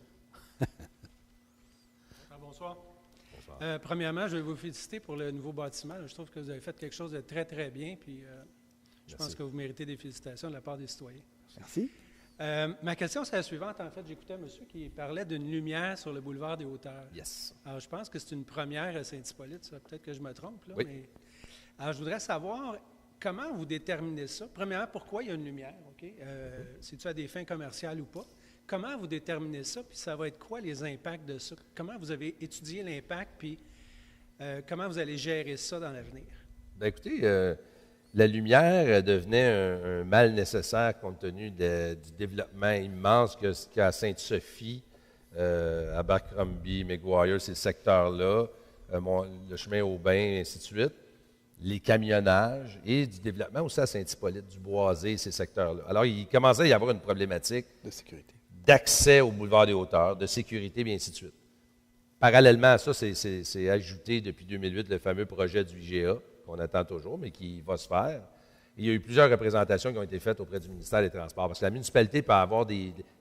Bonsoir. Premièrement, je vais vous féliciter pour le nouveau bâtiment. Je trouve que vous avez fait quelque chose de très, très bien. Puis, je pense que vous méritez des félicitations de la part des citoyens. Merci. Ma question, c'est la suivante. En fait, j'écoutais un monsieur qui parlait d'une lumière sur le boulevard des Hauteurs. Yes. Alors, je pense que c'est une première à Saint-Hippolyte. Peut-être que je me trompe. Là, oui. Mais... Alors, je voudrais savoir comment vous déterminez ça. Premièrement, pourquoi il y a une lumière? Okay? C'est-tu à des fins commerciales ou pas? Comment vous déterminez ça? Puis ça va être quoi les impacts de ça? Comment vous avez étudié l'impact? Puis comment vous allez gérer ça dans l'avenir? Bien, écoutez, la lumière devenait un mal nécessaire compte tenu du développement immense qu'il y a à Sainte-Sophie, à Abercrombie, McGuire, ces secteurs-là, le chemin au bain, et ainsi de suite, les camionnages et du développement aussi à Saint-Hippolyte, du Boisé, ces secteurs-là. Alors, il commençait à y avoir une problématique de sécurité, d'accès au boulevard des Hauteurs, de sécurité, et ainsi de suite. Parallèlement à ça, c'est ajouté depuis 2008 le fameux projet du IGA, qu'on attend toujours, mais qui va se faire. Il y a eu plusieurs représentations qui ont été faites auprès du ministère des Transports, parce que la municipalité peut avoir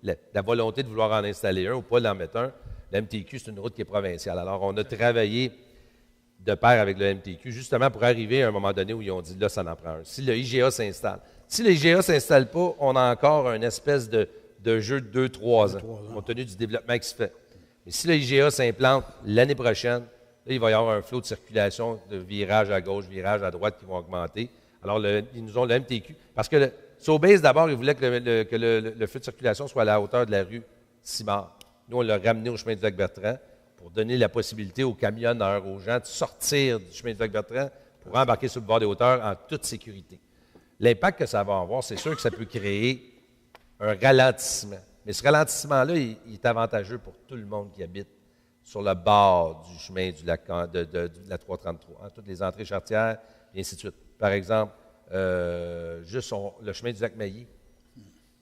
la volonté de vouloir en installer un ou pas d'en mettre un. Le MTQ, c'est une route qui est provinciale. Alors, on a travaillé de pair avec le MTQ, justement pour arriver à un moment donné où ils ont dit, là, ça en prend un. Si le IGA s'installe. Si le IGA ne s'installe pas, on a encore une espèce de jeu de 2-3 ans, compte tenu du développement qui se fait. Mais si le IGA s'implante l'année prochaine, là, il va y avoir un flot de circulation, de virage à gauche, virage à droite qui vont augmenter. Alors, ils nous ont le MTQ. Parce que Sobeys, d'abord, ils voulaient que le flux de circulation soit à la hauteur de la rue Simard. Nous, on l'a ramené au chemin du Lac-Bertrand pour donner la possibilité aux camionneurs, aux gens de sortir du chemin du Lac-Bertrand pour embarquer sur le bord des hauteurs en toute sécurité. L'impact que ça va avoir, c'est sûr que ça peut créer un ralentissement. Mais ce ralentissement-là, il est avantageux pour tout le monde qui habite sur le bord du chemin de la 333, hein, toutes les entrées charretières, et ainsi de suite. Par exemple, juste le chemin du Lac-Mailly,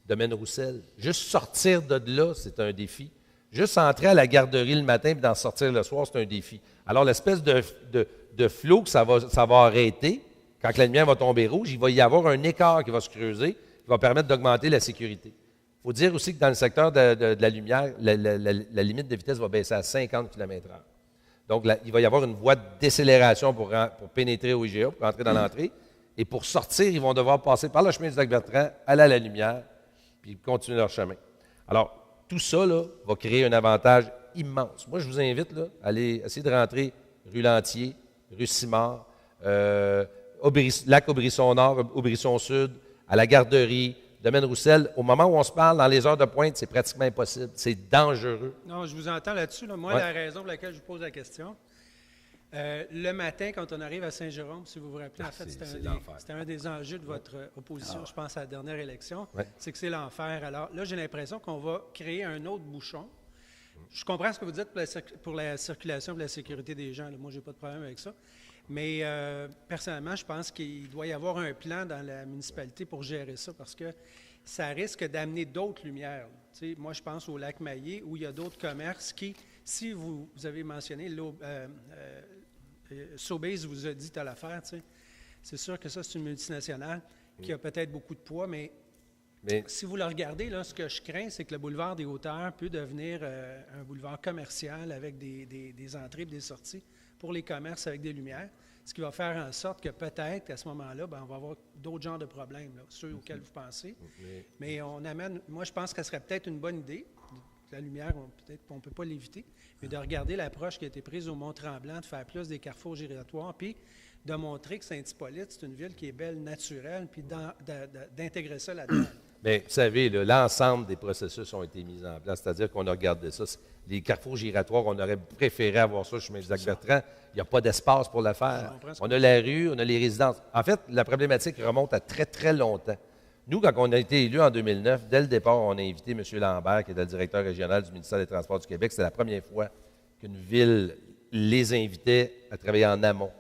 domaine Roussel. Juste sortir de là, c'est un défi. Juste entrer à la garderie le matin et d'en sortir le soir, c'est un défi. Alors, l'espèce de flot que ça va arrêter, quand la lumière va tomber rouge, il va y avoir un écart qui va se creuser, qui va permettre d'augmenter la sécurité. Il faut dire aussi que dans le secteur de la lumière, la limite de vitesse va baisser à 50 km/h. Donc, il va y avoir une voie de décélération pour pénétrer au IGA, pour entrer dans l'entrée. Et pour sortir, ils vont devoir passer par le chemin du Lac-Bertrand, aller à la lumière, puis continuer leur chemin. Alors, tout ça là, va créer un avantage immense. Moi, je vous invite là, à aller essayer de rentrer rue Lantier, rue Simard, Lac Aubrisson-Nord, Aubrisson-Sud, à la garderie, domaine Roussel. Au moment où on se parle, dans les heures de pointe, c'est pratiquement impossible. C'est dangereux. Non, je vous entends là-dessus. Là. Moi, la raison pour laquelle je vous pose la question, Le matin, quand on arrive à Saint-Jérôme, si vous vous rappelez, en fait, l'enfer. c'était un des enjeux de votre opposition, je pense, à la dernière élection, Ouais. c'est que c'est l'enfer. Alors là, j'ai l'impression qu'on va créer un autre bouchon. Je comprends ce que vous dites pour la circulation et la sécurité des gens. Là. Moi, je n'ai pas de problème avec ça. Mais personnellement, je pense qu'il doit y avoir un plan dans la municipalité pour gérer ça parce que ça risque d'amener d'autres lumières. Tu sais, moi, je pense au lac Maillé où il y a d'autres commerces qui, si vous avez mentionné, Sobeys vous a dit à l'affaire, tu sais, c'est sûr que ça, c'est une multinationale qui a peut-être beaucoup de poids, mais si vous le regardez, là, ce que je crains, c'est que le boulevard des Hauteurs peut devenir un boulevard commercial avec des entrées et des sorties pour les commerces avec des lumières, ce qui va faire en sorte que peut-être qu'à ce moment-là, on va avoir d'autres genres de problèmes, là, ceux auxquels vous pensez. Mais on amène, moi je pense que ce serait peut-être une bonne idée, la lumière, peut-être qu'on ne peut pas l'éviter, mais de regarder l'approche qui a été prise au Mont-Tremblant, de faire plus des carrefours giratoires, puis de montrer que Saint-Hippolyte, c'est une ville qui est belle, naturelle, puis d'intégrer ça là-dedans. Bien, vous savez, l'ensemble des processus ont été mis en place, c'est-à-dire qu'on a regardé ça. Les carrefours giratoires, on aurait préféré avoir ça chemin du Lac-Bertrand. Il n'y a pas d'espace pour le faire. On a la rue, on a les résidences. En fait, la problématique remonte à très, très longtemps. Nous, quand on a été élus en 2009, dès le départ, on a invité M. Lambert, qui était le directeur régional du ministère des Transports du Québec. C'était la première fois qu'une ville les invitait à travailler en amont.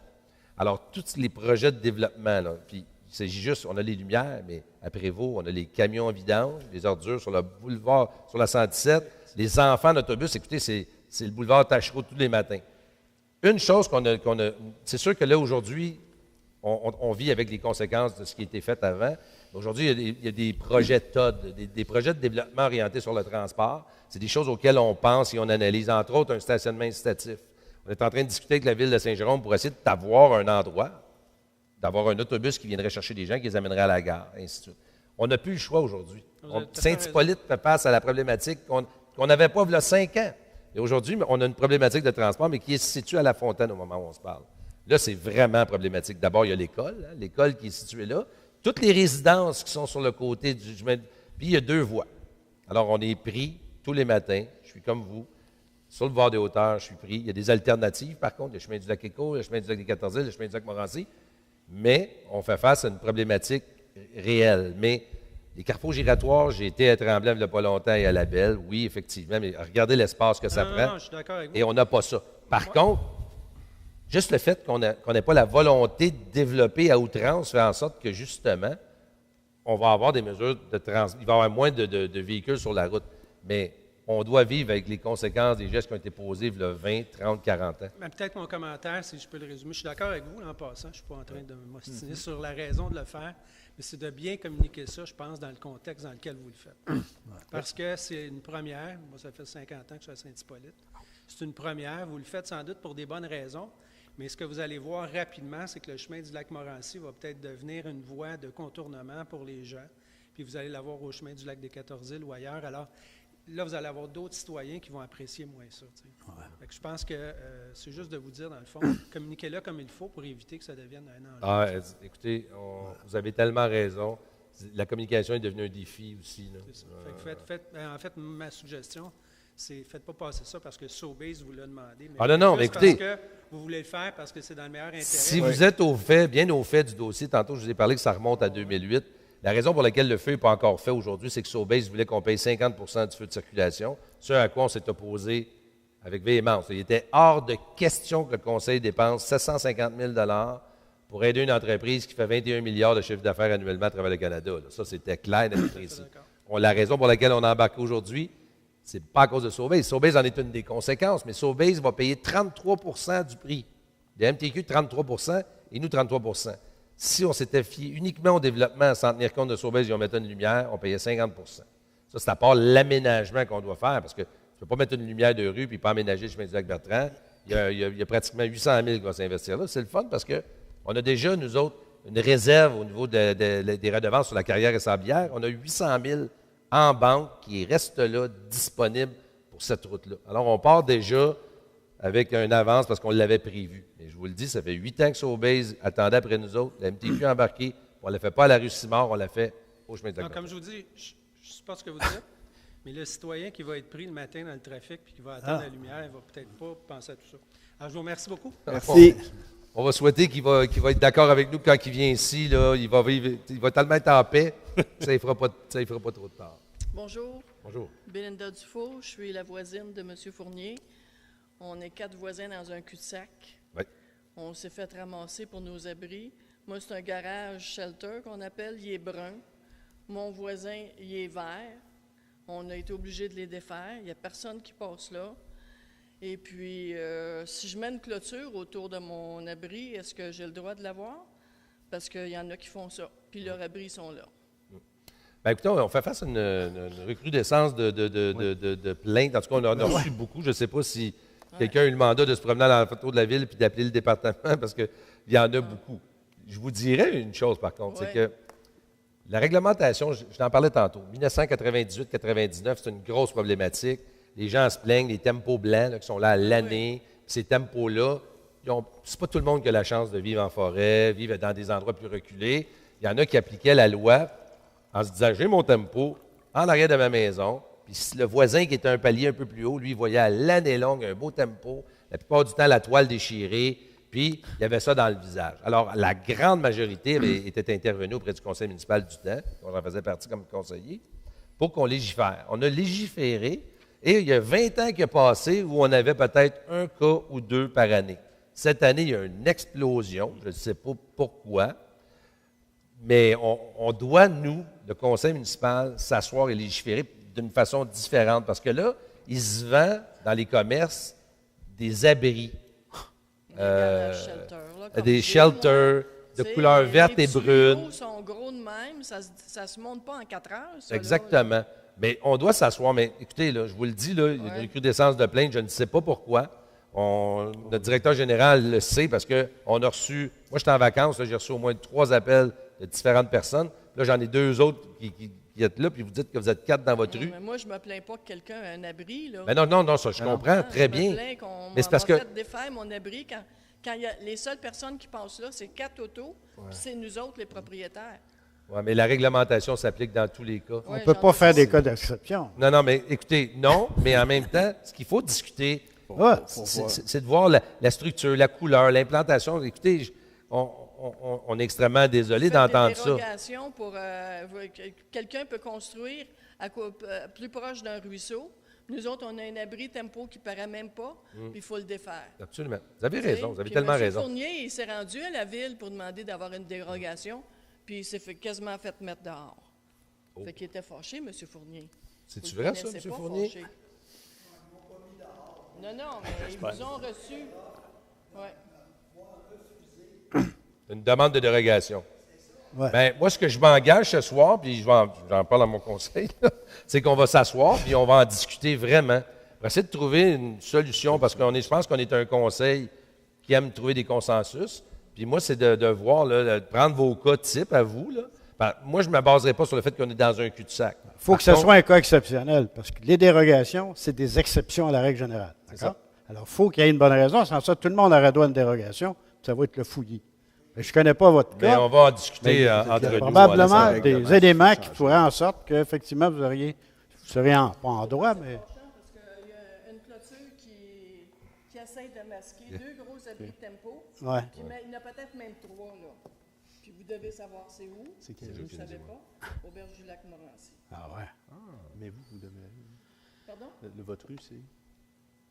Alors, tous les projets de développement, là, puis il s'agit juste, on a les lumières, mais à Prévost, on a les camions en vidange, les ordures sur le boulevard, sur la 117, les enfants d'autobus. Écoutez, c'est le boulevard Tachereau tous les matins. Une chose qu'on a c'est sûr que là, aujourd'hui, on vit avec les conséquences de ce qui a été fait avant. Aujourd'hui, il y a des projets TOD, des projets de développement orientés sur le transport. C'est des choses auxquelles on pense et on analyse, entre autres, un stationnement incitatif. On est en train de discuter avec la ville de Saint-Jérôme pour essayer d'avoir un endroit, d'avoir un autobus qui viendrait chercher des gens, qui les amènerait à la gare, et ainsi de suite. On n'a plus le choix aujourd'hui. Saint-Hippolyte fait face à la problématique qu'on n'avait pas il y a 5 ans. Et aujourd'hui, on a une problématique de transport, mais qui est située à La Fontaine au moment où on se parle. Là, c'est vraiment problématique. D'abord, il y a l'école, l'école qui est située là. Toutes les résidences qui sont sur le côté du chemin. Puis, il y a 2 voies. Alors, on est pris tous les matins. Je suis comme vous. Sur le bord des Hauteurs, je suis pris. Il y a des alternatives, par contre. Le chemin du Lac-Éco, le chemin du Lac-des-14-Îles, le chemin du Lac-Morancy. Mais on fait face à une problématique réelle. Mais les carrefours giratoires, j'ai été à Tremblant il n'y a pas longtemps et à La Belle. Oui, effectivement, mais regardez l'espace que ça prend. Non, je suis d'accord avec vous. Et on n'a pas ça. Par contre, juste le fait qu'on n'ait pas la volonté de développer à outrance fait en sorte que, justement, on va avoir des mesures de transport. Il va y avoir moins de véhicules sur la route. Mais on doit vivre avec les conséquences des gestes qui ont été posés il y a 20, 30, 40 ans. Peut-être mon commentaire, si je peux le résumer. Je suis d'accord avec vous, en passant. Je ne suis pas en train de m'ostiner sur la raison de le faire. Mais c'est de bien communiquer ça, je pense, dans le contexte dans lequel vous le faites. Parce que c'est une première. Moi, ça fait 50 ans que je suis à Saint-Hippolyte. C'est une première. Vous le faites sans doute pour des bonnes raisons. Mais ce que vous allez voir rapidement, c'est que le chemin du Lac-Morancy va peut-être devenir une voie de contournement pour les gens. Puis vous allez l'avoir au chemin du Lac-des-14-Îles ou ailleurs. Alors, là, vous allez avoir d'autres citoyens qui vont apprécier moins ça. Fait que je pense que c'est juste de vous dire, dans le fond, communiquez-le comme il faut pour éviter que ça devienne un enjeu. Écoutez, vous avez tellement raison. La communication est devenue un défi aussi. Là. C'est ça. En fait, ma suggestion, c'est faites pas passer ça parce que Sobeys vous l'a demandé. Mais mais écoutez, parce que vous voulez le faire parce que c'est dans le meilleur intérêt. Si vous êtes bien au fait du dossier, tantôt je vous ai parlé que ça remonte à 2008. La raison pour laquelle le feu n'est pas encore fait aujourd'hui, c'est que Sobeys voulait qu'on paye 50 du feu de circulation, ce à quoi on s'est opposé avec véhémence. Il était hors de question que le Conseil dépense 750 000 pour aider une entreprise qui fait 21 milliards de chiffre d'affaires annuellement à travers le Canada. Là. Ça, c'était clair et précis. La raison pour laquelle on embarque aujourd'hui, c'est pas à cause de Sobeys. Sobeys en est une des conséquences, mais Sobeys va payer 33 du prix. Les MTQ, 33 et nous, 33 Si on s'était fié uniquement au développement sans tenir compte de Sobeys et on mettait une lumière, on payait 50 Ça, c'est à part l'aménagement qu'on doit faire, parce que tu ne peux pas mettre une lumière de rue et pas aménager le chemin du Lac-Bertrand. Il y a pratiquement 800 000 qui vont s'investir là. C'est le fun parce qu'on a déjà, nous autres, une réserve au niveau des redevances sur la carrière et sablière. On a 800 000 en banque qui restent là, disponibles pour cette route-là. Alors, on part déjà avec une avance parce qu'on l'avait prévu. Et je vous le dis, ça fait 8 ans que Sobeys attendait après nous autres. La MTQ a embarqué. On ne l'a fait pas à la rue Simard, on l'a fait au chemin de Lac-Bertrand. Comme je vous dis, je ne sais pas ce que vous dites, Mais le citoyen qui va être pris le matin dans le trafic puis qui va attendre la lumière, il ne va peut-être pas penser à tout ça. Alors, je vous remercie beaucoup. Merci. On va souhaiter qu'il va être d'accord avec nous quand il vient ici. Là, il va tellement être en paix, ça ne fera pas trop de tard. Bonjour. Bonjour. Belinda Dufault, je suis la voisine de M. Fournier. On est 4 voisins dans un cul-de-sac. Oui. On s'est fait ramasser pour nos abris. Moi, c'est un garage shelter qu'on appelle. Il est brun. Mon voisin, il est vert. On a été obligé de les défaire. Il n'y a personne qui passe là. Et puis, si je mets une clôture autour de mon abri, est-ce que j'ai le droit de l'avoir? Parce qu'il y en a qui font ça. Puis leurs abris sont là. Bien, écoutez, on fait face à une recrudescence de plaintes. En tout cas, on en a reçu beaucoup. Je ne sais pas si quelqu'un a eu le mandat de se promener dans le photo de la ville puis d'appeler le département parce qu'il y en a beaucoup. Je vous dirais une chose, par contre, c'est que la réglementation, je t'en parlais tantôt, 1998-99, c'est une grosse problématique. Les gens se plaignent, les tempos blancs là, qui sont là à l'année. Ces tempos-là, c'est pas tout le monde qui a la chance de vivre en forêt, vivre dans des endroits plus reculés. Il y en a qui appliquaient la loi en se disant, j'ai mon tempo en arrière de ma maison. Puis si le voisin qui était un palier un peu plus haut, lui, il voyait à l'année longue un beau tempo, la plupart du temps la toile déchirée, puis il y avait ça dans le visage. Alors, la grande majorité était intervenue auprès du conseil municipal du temps, on en faisait partie comme conseiller, pour qu'on légifère. On a légiféré, et il y a 20 ans qui est passé où on avait peut-être un cas ou deux par année. Cette année, il y a une explosion, je ne sais pas pourquoi, mais on doit, nous, le conseil municipal, s'asseoir et légiférer d'une façon différente, parce que là, il se vend dans les commerces des abris. Des shelters de couleur verte et brune. Les tuyaux sont gros de même, ça ne se monte pas en 4 heures. Ça, exactement. Là. Mais on doit s'asseoir. Mais écoutez, là, je vous le dis, là, il y a une recrudescence de plaintes, je ne sais pas pourquoi. Notre directeur général le sait parce qu'on a reçu, moi j'étais en vacances, j'ai reçu au moins 3 appels de différentes personnes. Là, j'en ai 2 autres qui êtes là, puis vous dites que vous êtes 4 dans votre rue. Mais moi, je ne me plains pas que quelqu'un ait un abri. Là. Mais non, ça, je comprends très bien. Je me plains qu'on mais c'est parce que fait défaire mon abri quand il y a les seules personnes qui passent là, c'est 4 autos, puis c'est nous autres les propriétaires. Oui, mais la réglementation s'applique dans tous les cas. On ne peut pas faire des cas d'exception. Non, mais écoutez, non, mais en même temps, ce qu'il faut discuter, c'est de voir la structure, la couleur, l'implantation. Écoutez, on est extrêmement désolé d'entendre ça. Pour quelqu'un peut construire plus proche d'un ruisseau. Nous autres, on a un abri tempo qui ne paraît même pas, puis il faut le défaire. Absolument. Vous avez raison, vous avez tellement raison. M. Fournier, il s'est rendu à la ville pour demander d'avoir une dérogation, puis il s'est quasiment fait mettre dehors. Fait qu'il était fâché, M. Fournier. C'est-tu vrai, ça, M. Fournier? Fâché. Non, mais ils vous ont reçu. Oui. Une demande de dérogation. Ouais. Bien, moi, ce que je m'engage ce soir, puis j'en parle à mon conseil, c'est qu'on va s'asseoir, puis on va en discuter vraiment. On va essayer de trouver une solution, parce que je pense qu'on est un conseil qui aime trouver des consensus. Puis moi, c'est de voir, là, de prendre vos cas types à vous. Là. Ben, moi, je ne me baserai pas sur le fait qu'on est dans un cul-de-sac. Il faut que ce soit un cas exceptionnel, parce que les dérogations, c'est des exceptions à la règle générale. D'accord? Alors, il faut qu'il y ait une bonne raison. Sans ça, tout le monde aurait droit à une dérogation, ça va être le fouillis. Mais je ne connais pas votre cas. Mais on va en discuter entre nous. Probablement des éléments qui feraient en sorte qu'effectivement, vous seriez pas en droit, mais... Parce qu'il y a une clôture qui essaie de masquer 2 gros abris de tempo. Ouais. Puis il y en a peut-être même 3, là. Puis vous devez savoir c'est où. C'est quel vous ne savez pas. Auberge du Lac-Morancy. Ah ouais. Ah, mais vous demeurez. Pardon? Votre rue, c'est?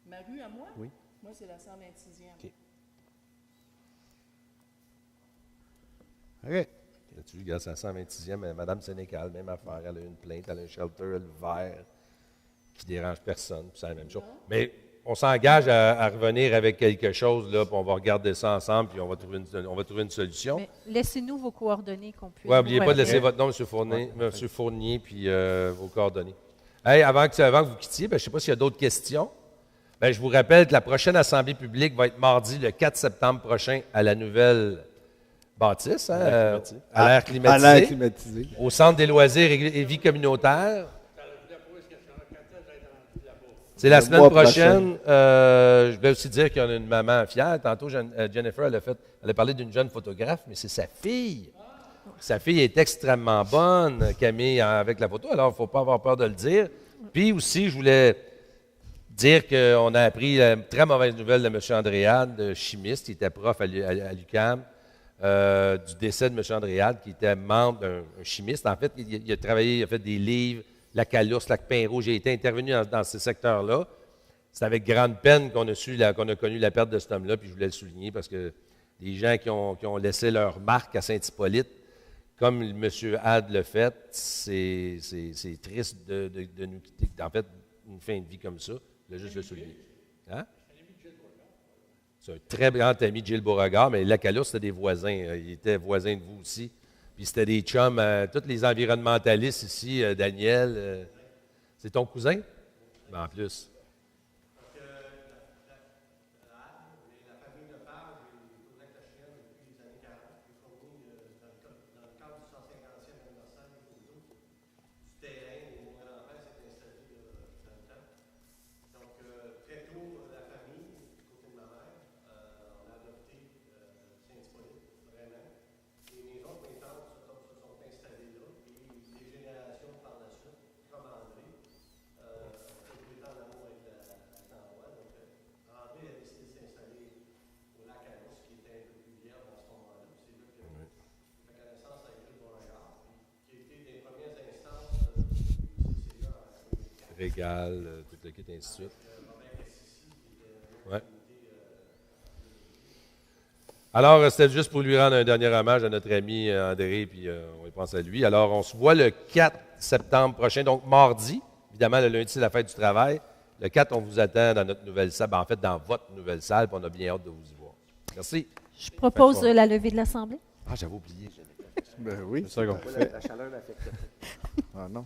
Ma rue à moi? Oui. Moi, c'est la 126e. OK. OK. Là-dessus, regarde, c'est la 126e, Mme Sénécal, même affaire, elle a une plainte, elle a un shelter vert qui ne dérange personne, puis c'est la même chose. Mais on s'engage à revenir avec quelque chose, là, puis on va regarder ça ensemble, puis on va trouver une solution. Mais laissez-nous vos coordonnées qu'on puisse. Oui, n'oubliez pas de laisser votre nom, M. Fournier, puis vos coordonnées. Hey, avant que vous quittiez, je ne sais pas s'il y a d'autres questions. Je vous rappelle que la prochaine assemblée publique va être mardi, le 4 septembre prochain, à la nouvelle bâtisse, à l'air climatisé, au Centre des loisirs et vie communautaire. C'est la semaine prochaine. Je vais aussi dire qu'il y en a une maman fière. Tantôt, Jennifer, elle a parlé d'une jeune photographe, mais c'est sa fille. Sa fille est extrêmement bonne, Camille, avec la photo, alors il ne faut pas avoir peur de le dire. Puis aussi, je voulais dire qu'on a appris la très mauvaise nouvelle de M. Andréade, de chimiste, qui était prof à l'UQAM, du décès de M. Andréade, qui était membre d'un chimiste. En fait, il a travaillé, il a fait des livres, la Calourse, Lac Pin-Rouge. J'ai été intervenu dans ces secteurs-là. C'est avec grande peine qu'on a connu la perte de cet homme-là, puis je voulais le souligner parce que les gens qui ont laissé leur marque à Saint-Hippolyte, comme M. Had le fait, c'est triste de nous quitter. En fait, une fin de vie comme ça, je voulais juste le souligner. Hein? C'est un très grand ami de Gilles Beauregard, mais Lacalourse, c'était des voisins. Il était voisin de vous aussi. Puis c'était des chums, tous les environnementalistes ici, Daniel. C'est ton cousin? Ben, en plus. Régal, tout le kit, ainsi de suite. Ouais. Alors, c'était juste pour lui rendre un dernier hommage à notre ami André, puis on y pense à lui. Alors, on se voit le 4 septembre prochain, donc mardi. Évidemment, le lundi, c'est la fête du travail. Le 4, on vous attend dans notre nouvelle salle, en fait, dans votre nouvelle salle, puis on a bien hâte de vous y voir. Merci. Je propose la levée de l'Assemblée. Ah, j'avais oublié. Ben oui. C'est ça qu'on fait. La chaleur l'affecte. Ah non.